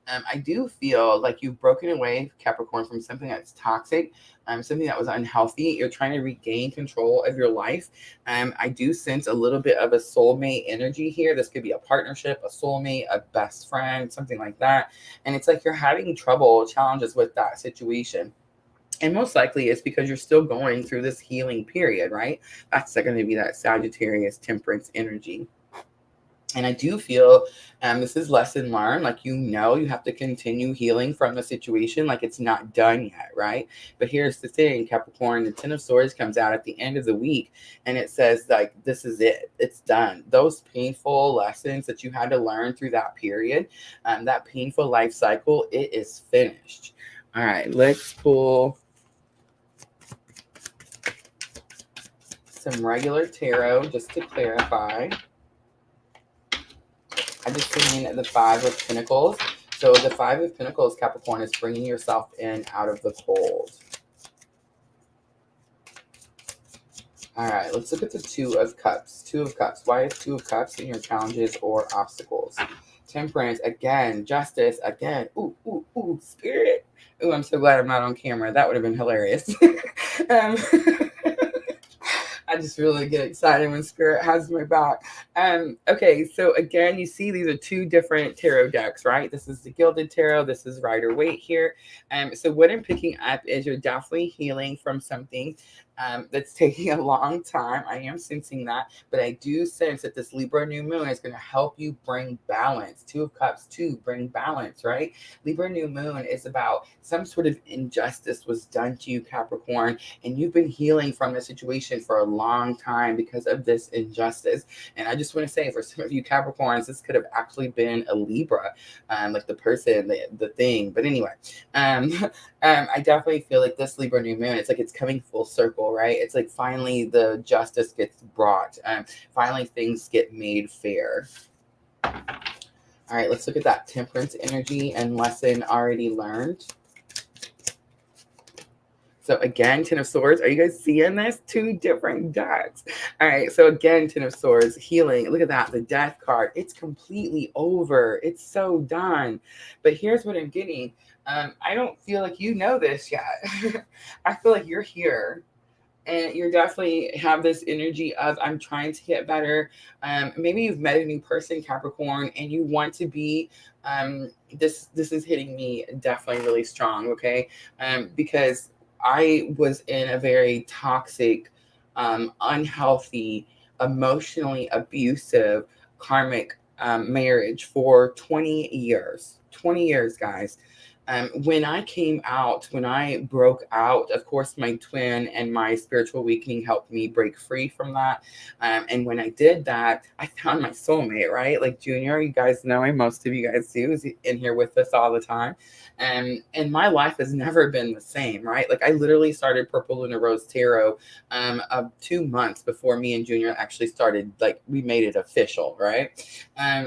B: I do feel like you've broken away, Capricorn, from something that's toxic, something that was unhealthy. You're trying to regain control of your life. I do sense a little bit of a soulmate energy here. This could be a partnership, a soulmate, a best friend, something like that. And it's like you're having challenges with that situation. And most likely it's because you're still going through this healing period, right? That's going to be that Sagittarius temperance energy. And I do feel this is lesson learned. Like, you have to continue healing from the situation. Like, it's not done yet, right? But here's the thing, Capricorn, the Ten of Swords comes out at the end of the week. And it says, like, this is it. It's done. Those painful lessons that you had to learn through that period, that painful life cycle, it is finished. All right, let's pull some regular tarot just to clarify. I just seen the Five of Pentacles. So the Five of Pentacles, Capricorn, is bringing yourself in out of the cold. All right, let's look at the Two of Cups. Two of Cups. Why is Two of Cups in your challenges or obstacles? Temperance, again. Justice, again. Ooh, ooh, ooh, Spirit. Ooh, I'm so glad I'm not on camera. That would have been hilarious. I just really get excited when Spirit has my back. Okay, so again, you see these are two different tarot decks, right? This is the Gilded Tarot. This is Rider-Waite here. So what I'm picking up is you're definitely healing from something that's taking a long time. I am sensing that, but I do sense that this Libra new moon is going to help you bring balance. Two of Cups, too, bring balance, right? Libra new moon is about some sort of injustice was done to you, Capricorn, and you've been healing from the situation for a long time because of this injustice. And I just want to say, for some of you Capricorns, this could have actually been a Libra, like the person, the thing. But anyway, I definitely feel like this Libra new moon, it's like it's coming full circle, right? It's like finally the justice gets brought. Finally things get made fair. All right, let's look at that Temperance energy and lesson already learned. So again, Ten of Swords. Are you guys seeing this? Two different decks. All right. So again, Ten of Swords, healing. Look at that. The Death card. It's completely over. It's so done. But here's what I'm getting. I don't feel like you know this yet. I feel like you're here. And you definitely have this energy of, I'm trying to get better. Maybe you've met a new person, Capricorn, and you want to be, this is hitting me definitely really strong, okay? Because I was in a very toxic, unhealthy, emotionally abusive, karmic marriage for 20 years. 20 years, guys. When I broke out, of course, my twin and my spiritual awakening helped me break free from that. And when I did that, I found my soulmate, right? Like Junior, you guys know him, most of you guys do, is in here with us all the time. And my life has never been the same, right? Like I literally started Purple LunaRose Tarot 2 months before me and Junior actually started, like we made it official, right?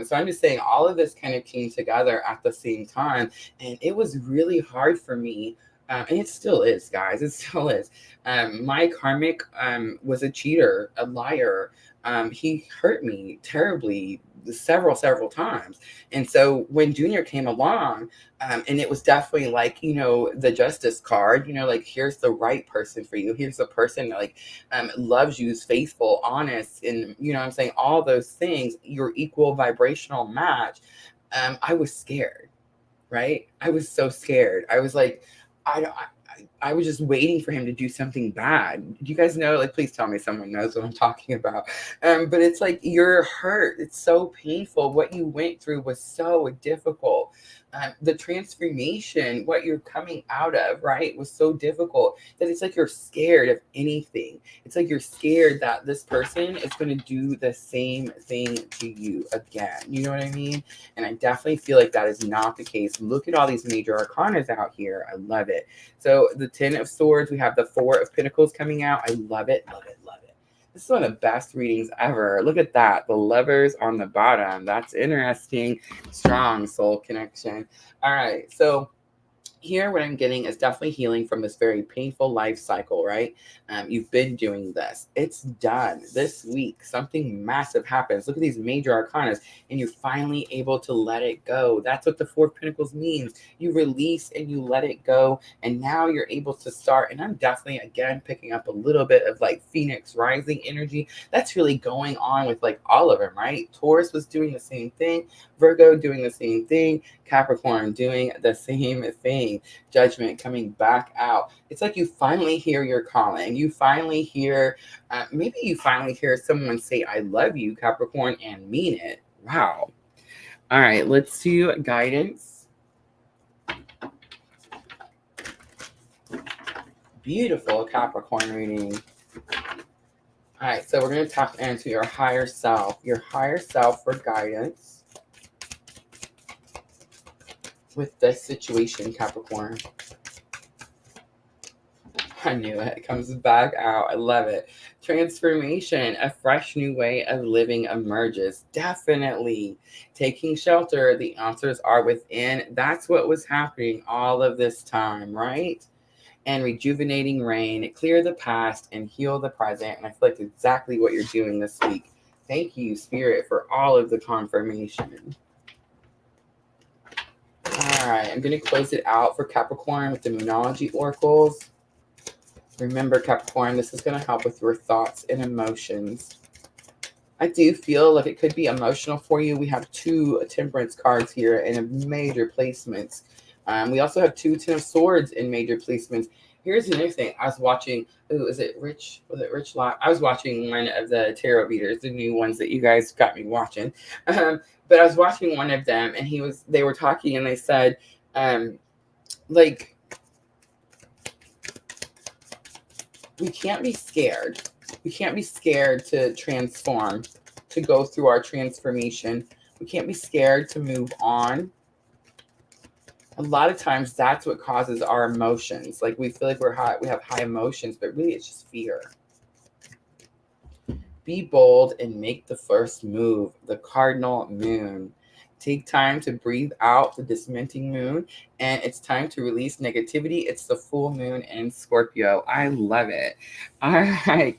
B: So I'm just saying all of this kind of came together at the same time. And it was really hard for me. And it still is, guys. It still is. My karmic was a cheater, a liar. He hurt me terribly several times. And so when Junior came along, and it was definitely like, the justice card, like here's the right person for you. Here's the person that like loves you, is faithful, honest, and I'm saying all those things, your equal vibrational match. I was scared. Right? I was so scared. I was like, I was just waiting for him to do something bad. Do you guys know? Like, please tell me someone knows what I'm talking about. But it's like you're hurt. It's so painful. What you went through was so difficult. The transformation, what you're coming out of, right, was so difficult that it's like you're scared of anything. It's like you're scared that this person is going to do the same thing to you again. You know what I mean? And I definitely feel like that is not the case. Look at all these major arcanas out here. I love it. So the 10 of Swords, we have the 4 of Pentacles coming out. I love it, love it, love it. This is one of the best readings ever. Look at that. The Lovers on the bottom. That's interesting. Strong soul connection. All right. So here what I'm getting is definitely healing from this very painful life cycle, right? You've been doing this. It's done. This week, something massive happens. Look at these major arcanas, and you're finally able to let it go. That's what the 4 of Pentacles means. You release and you let it go, and now you're able to start. And I'm definitely, again, picking up a little bit of like Phoenix rising energy. That's really going on with like all of them, right? Taurus was doing the same thing. Virgo doing the same thing. Capricorn doing the same thing. Judgment coming back out. It's like you finally hear your calling. You finally hear, maybe you finally hear someone say, I love you, Capricorn, and mean it. Wow. All right, let's do guidance. Beautiful Capricorn reading. All right, so we're going to tap into your higher self for guidance with this situation, Capricorn. I knew it. It comes back out. I love it. Transformation, a fresh new way of living emerges. Definitely. Taking shelter, the answers are within. That's what was happening all of this time, right? And rejuvenating rain, clear the past and heal the present. And I feel like exactly what you're doing this week. Thank you, Spirit, for all of the confirmation. All right, I'm going to close it out for Capricorn with the Moonology Oracles. Remember, Capricorn, this is going to help with your thoughts and emotions. I do feel like it could be emotional for you. We have 2 Temperance cards here in major placements. We also have 2 Ten of Swords in major placements. Here's another thing. I was watching, is it Rich? Was it Rich Live? I was watching one of the tarot readers, the new ones that you guys got me watching. But I was watching one of them, and they were talking, and they said, like, we can't be scared. We can't be scared to transform, to go through our transformation. We can't be scared to move on. A lot of times that's what causes our emotions. Like we feel like we have high emotions, but really it's just fear. Be bold and make the first move. The cardinal moon. Take time to breathe out the dismenting moon, and it's time to release negativity. It's the full moon in Scorpio. I love it. All right,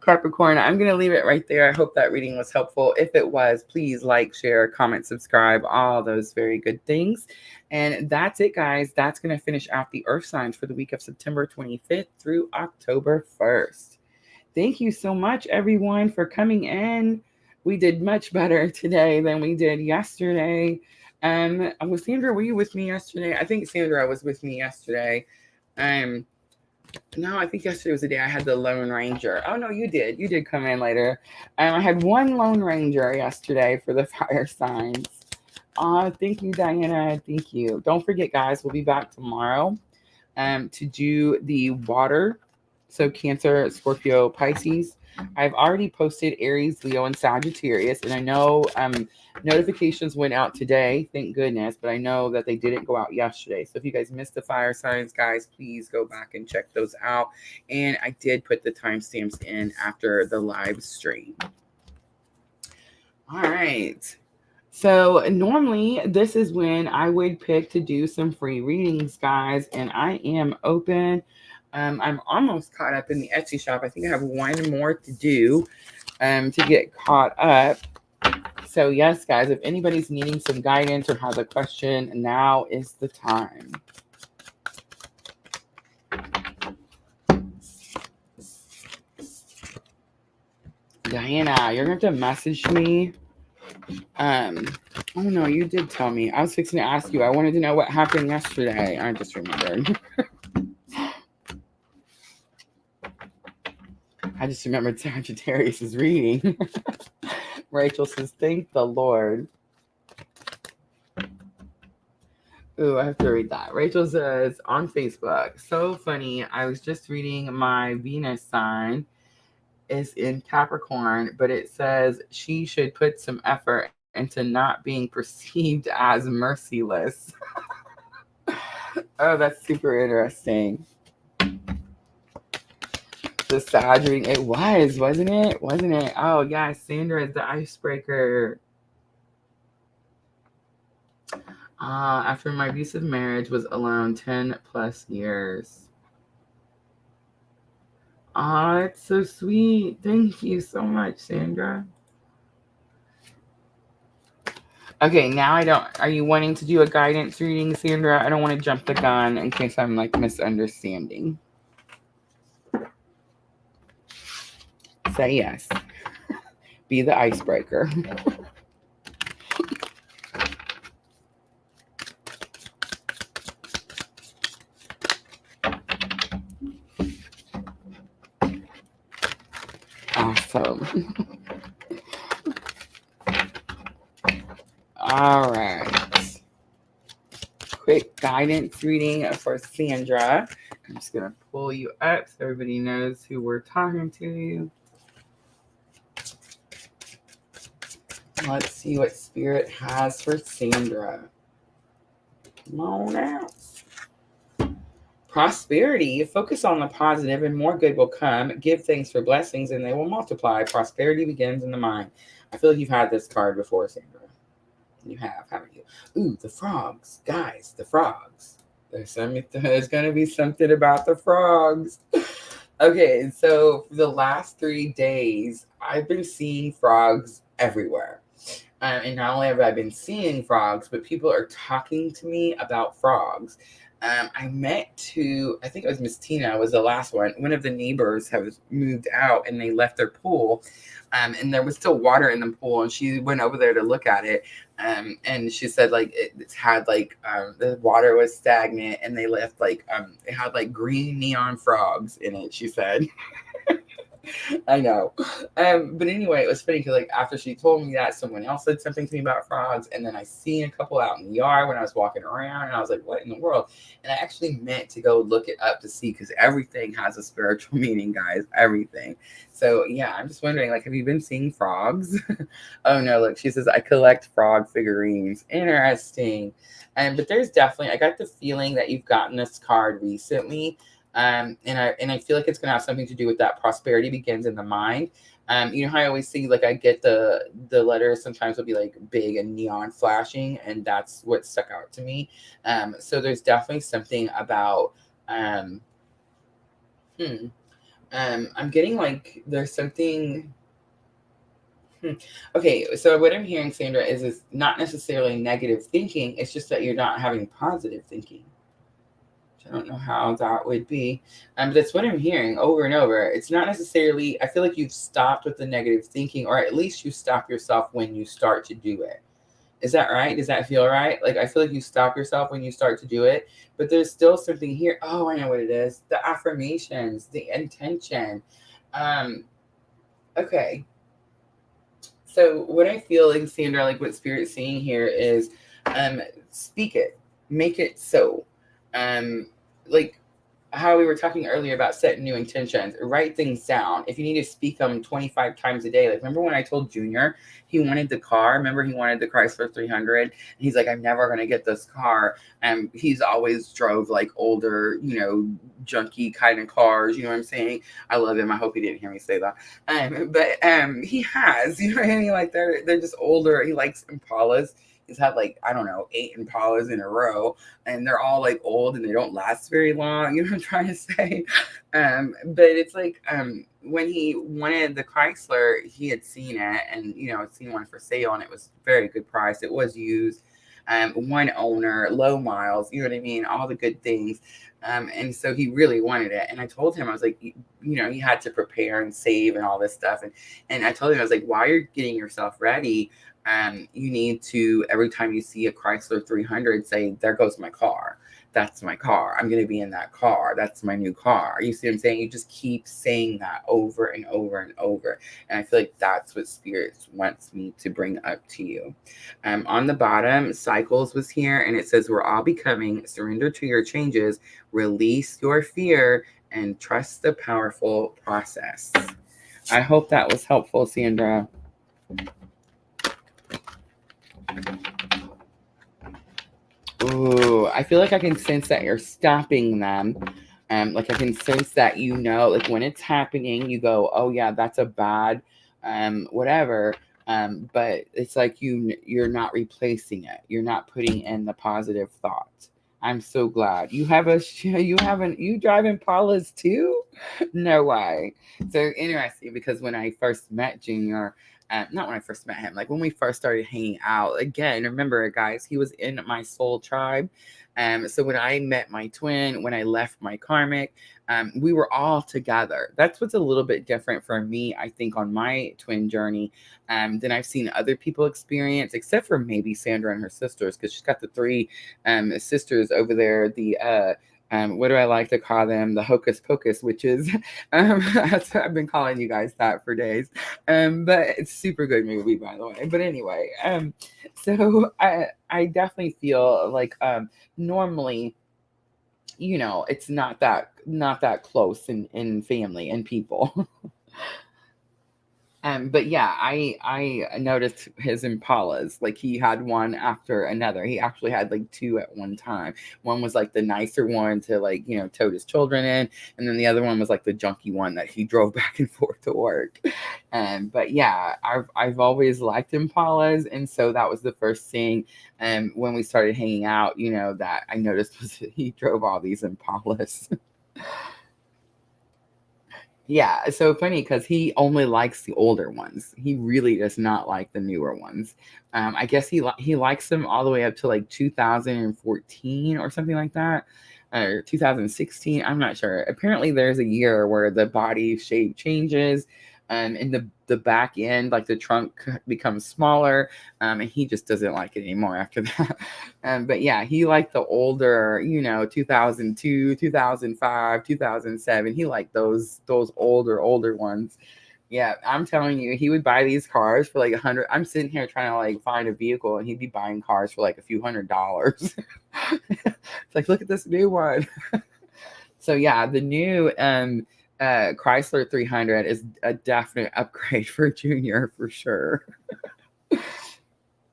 B: Capricorn, I'm going to leave it right there. I hope that reading was helpful. If it was, please like, share, comment, subscribe, all those very good things. And that's it, guys. That's going to finish out the Earth signs for the week of September 25th through October 1st. Thank you so much, everyone, for coming in. We did much better today than we did yesterday. Sandra, were you with me yesterday? I think Sandra was with me yesterday. No, I think yesterday was the day I had the Lone Ranger. Oh, no, you did. You did come in later. I had one Lone Ranger yesterday for the fire signs.
A: Thank you, Diana. Thank you. Don't forget, guys, we'll be back tomorrow to do the water. So Cancer, Scorpio, Pisces. I've already posted Aries, Leo, and Sagittarius, and I know notifications went out today, thank goodness, but I know that they didn't go out yesterday. So if you guys missed the fire signs, guys, please go back and check those out. And I did put the timestamps in after the live stream. All right. So normally this is when I would pick to do some free readings, guys, and I am open. I'm almost caught up in the Etsy shop. I think I have one more to do to get caught up. So yes, guys, if anybody's needing some guidance or has a question, now is the time. Diana, you're going to have to message me. Oh no, you did tell me. I was fixing to ask you. I wanted to know what happened yesterday. I just remembered. I just remembered Sagittarius is reading. Rachel says, thank the Lord. Ooh, I have to read that. Rachel says on Facebook, so funny. I was just reading my Venus sign is in Capricorn, but it says she should put some effort into not being perceived as merciless. Oh, that's super interesting. The Sag reading, it was, wasn't it? Wasn't it? Oh, yeah, Sandra is the icebreaker. After my abusive marriage, was alone 10 plus years. Oh, it's so sweet. Thank you so much, Sandra. Okay, now I don't. Are you wanting to do a guidance reading, Sandra? I don't want to jump the gun in case I'm like misunderstanding. Say yes. Be the icebreaker. Awesome. All right. Quick guidance reading for Sandra. I'm just going to pull you up so everybody knows who we're talking to. Let's see what Spirit has for Sandra. Come on out. Prosperity. Focus on the positive and more good will come. Give thanks for blessings and they will multiply. Prosperity begins in the mind. I feel like you've had this card before, Sandra. You have, haven't you? Ooh, the frogs. Guys, the frogs. There's going to be something about the frogs. Okay, so for the last 3 days, I've been seeing frogs everywhere. And not only have I been seeing frogs, but people are talking to me about frogs. I think it was Miss Tina was the last one. One of the neighbors has moved out and they left their pool. And there was still water in the pool. And she went over there to look at it. And she said like it had like the water was stagnant and they left like it had like green neon frogs in it, she said. I know. But anyway, it was funny because like after she told me that, someone else said something to me about frogs, and then I seen a couple out in the yard when I was walking around, and I was like, what in the world? And I actually meant to go look it up to see, because everything has a spiritual meaning, guys. Everything. So yeah, I'm just wondering, like, have you been seeing frogs? Oh no, look, she says I collect frog figurines. Interesting. But there's definitely, I got the feeling that you've gotten this card recently. And I feel like it's going to have something to do with that prosperity begins in the mind. You know how I always see, like, I get the letters sometimes will be like big and neon flashing, and that's what stuck out to me. So there's definitely something about, I'm getting like there's something. Okay, so what I'm hearing, Sandra, is not necessarily negative thinking. It's just that you're not having positive thinking. I don't know how that would be. But that's what I'm hearing over and over. It's not necessarily, I feel like you've stopped with the negative thinking, or at least you stop yourself when you start to do it. Is that right? Does that feel right? Like, I feel like you stop yourself when you start to do it, but there's still something here. Oh, I know what it is. The affirmations, the intention. Okay. So what I feel like, Sandra, like what Spirit's saying here is,
B: Speak it, make it so. Like how we were talking earlier about setting new intentions, write things down. If you need to speak them 25 times a day, like remember when I told Junior he wanted the car? Remember he wanted the Chrysler 300? And he's like, I'm never going to get this car. And he's always drove like older, junky kind of cars. You know what I'm saying? I love him. I hope he didn't hear me say that. But he has, you know what I mean? Like they're just older. He likes Impalas. He's had like, I don't know, 8 Impalas in a row, and they're all like old and they don't last very long. You know what I'm trying to say? But it's like when he wanted the Chrysler, he had seen it and, had seen one for sale, and it was very good price. It was used, one owner, low miles, you know what I mean? All the good things. And so he really wanted it. And I told him, I was like, he had to prepare and save and all this stuff. And I told him, I was like, while you're getting yourself ready, you need to, every time you see a Chrysler 300, say, there goes my car. That's my car. I'm going to be in that car. That's my new car. You see what I'm saying? You just keep saying that over and over and over. And I feel like that's what Spirit wants me to bring up to you. On the bottom, Cycles was here, and it says, we're all becoming, surrender to your changes, release your fear, and trust the powerful process. I hope that was helpful, Sandra. Ooh, I feel like I can sense that you're stopping them. Like I can sense that, like when it's happening, you go, oh yeah, that's a bad, whatever. But it's like you're not replacing it. You're not putting in the positive thought. I'm so glad you drive Impalas too. No way. So interesting, because when I first met Junior, not when I first met him, like when we first started hanging out, again, remember guys, he was in my soul tribe. So when I met my twin, when I left my karmic, we were all together. That's what's a little bit different for me, I think, on my twin journey, than I've seen other people experience, except for maybe Sandra and her sisters, because she's got the 3 sisters over there, the what do I like to call them? The hocus pocus witches. I've been calling you guys that for days. But it's a super good movie, by the way. But anyway, so I definitely feel like normally, it's not that close in family and people. But yeah, I noticed his Impalas. Like he had one after another. He actually had like 2 at one time. One was like the nicer one to like, tote his children in, and then the other one was like the junky one that he drove back and forth to work. But yeah, I've always liked Impalas, and so that was the first thing. When we started hanging out, that I noticed was that he drove all these Impalas. Yeah, it's so funny because he only likes the older ones. He really does not like the newer ones. I guess he likes them all the way up to like 2014 or something like that, or 2016. I'm not sure. Apparently, there's a year where the body shape changes, and the back end, like the trunk, becomes smaller, and he just doesn't like it anymore after that. But yeah, he liked the older, 2002, 2005, 2007. He liked those older ones. Yeah, I'm telling you, he would buy these cars for like 100. I'm sitting here trying to like find a vehicle, and he'd be buying cars for like a few $100s. It's like, look at this new one. So yeah, the new Chrysler 300 is a definite upgrade for Junior for sure.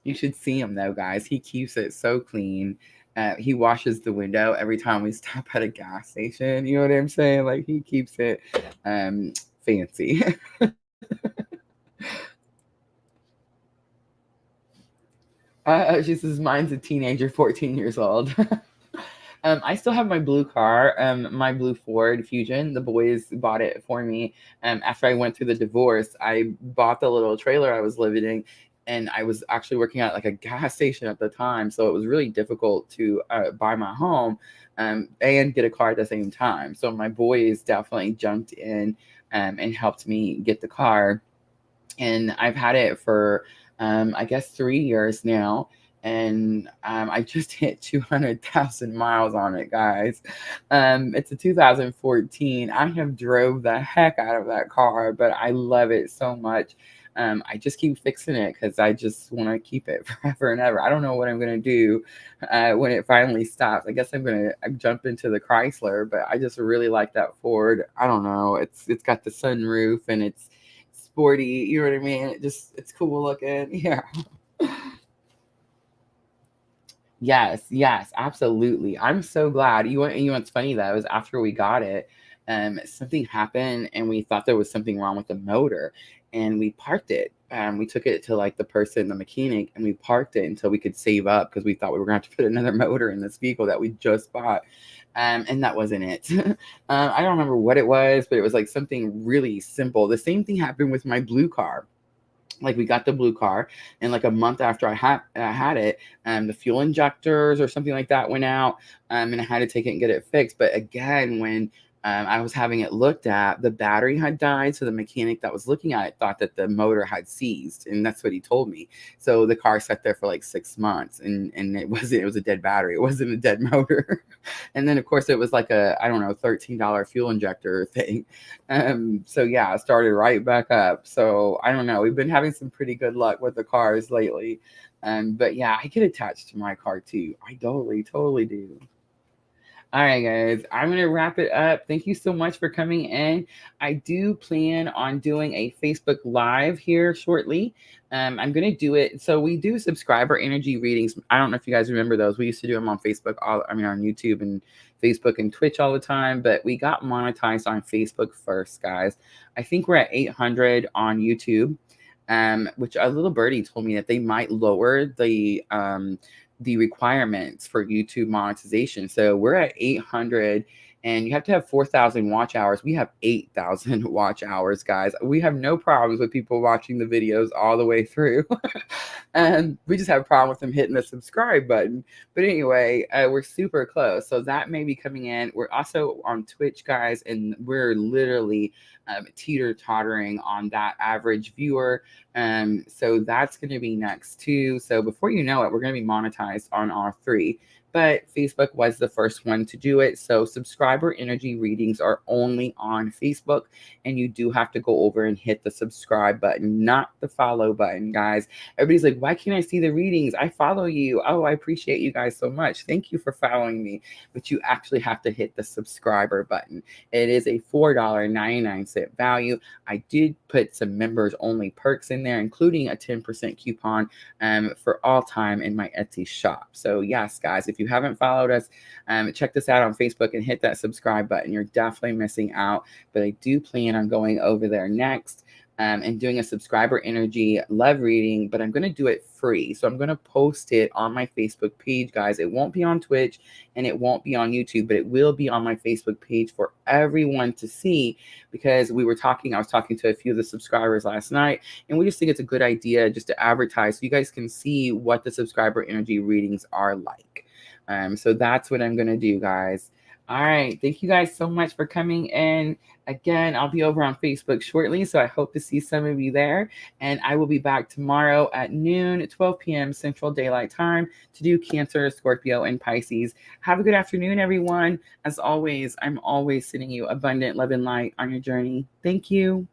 B: You should see him though, guys. He keeps it so clean. He washes the window every time we stop at a gas station. You know what I'm saying? Like he keeps it fancy. She says, mine's a teenager, 14 years old. I still have my blue car, my blue Ford Fusion. The boys bought it for me. After I went through the divorce, I bought the little trailer I was living in, and I was actually working at like a gas station at the time. So it was really difficult to buy my home and get a car at the same time. So my boys definitely jumped in and helped me get the car. And I've had it for, I guess, 3 years now. And I just hit 200,000 miles on it, guys. It's a 2014. I have drove the heck out of that car, but I love it so much. I just keep fixing it because I just want to keep it forever and ever. I don't know what I'm going to do when it finally stops. I guess I'm going to jump into the Chrysler, but I just really like that Ford. I don't know. It's got the sunroof and it's sporty. You know what I mean? It's cool looking. Yeah. Yes, absolutely. I'm so glad. You know what's funny though is after we got it, something happened and we thought there was something wrong with the motor, and we parked it. We took it to like the mechanic, and we parked it until we could save up because we thought we were going to have to put another motor in this vehicle that we just bought. And that wasn't it. I don't remember what it was, but it was like something really simple. The same thing happened with my blue car. Like we got the blue car, and like a month after I had it, the fuel injectors or something like that went out, and I had to take it and get it fixed. But again, when I was having it looked at, the battery had died, so the mechanic that was looking at it thought that the motor had seized, and that's what he told me. So the car sat there for like 6 months, and it was a dead battery. It wasn't a dead motor. And then of course it was like a, I don't know, $13 fuel injector thing. So yeah, it started right back up. So I don't know. We've been having some pretty good luck with the cars lately. But yeah, I get attached to my car too. I totally do. All right, guys, I'm going to wrap it up. Thank you so much for coming in. I do plan on doing a Facebook Live here shortly. I'm going to do it. So we do subscriber energy readings. I don't know if you guys remember those. We used to do them on Facebook, on YouTube and Facebook and Twitch all the time, but we got monetized on Facebook first, guys. I think we're at 800 on YouTube. Which a little birdie told me that they might lower the requirements for YouTube monetization. So we're at 800, and you have to have 4,000 watch hours. We have 8,000 watch hours, guys. We have no problems with people watching the videos all the way through. And we just have a problem with them hitting the subscribe button. But anyway, we're super close. So that may be coming in. We're also on Twitch, guys, and we're literally teeter-tottering on that average viewer. So that's going to be next too. So before you know it, we're going to be monetized on all three. But Facebook was the first one to do it. So subscriber energy readings are only on Facebook, and you do have to go over and hit the subscribe button, not the follow button, guys. Everybody's like, why can't I see the readings? I follow you. Oh, I appreciate you guys so much. Thank you for following me. But you actually have to hit the subscriber button. It is a $4.99 value. I did put some members only perks in there, including a 10% coupon for all time in my Etsy shop. So yes, guys, if you haven't followed us, check this out on Facebook and hit that subscribe button. You're definitely missing out, but I do plan on going over there next and doing a subscriber energy love reading, but I'm going to do it free. So I'm going to post it on my Facebook page, guys. It won't be on Twitch and it won't be on YouTube, but it will be on my Facebook page for everyone to see, because I was talking to a few of the subscribers last night, and we just think it's a good idea just to advertise so you guys can see what the subscriber energy readings are like. So that's what I'm going to do, guys. All right. Thank you guys so much for coming in. Again, I'll be over on Facebook shortly, so I hope to see some of you there. And I will be back tomorrow at noon, 12 p.m. Central Daylight Time to do Cancer, Scorpio, and Pisces. Have a good afternoon, everyone. As always, I'm always sending you abundant love and light on your journey. Thank you.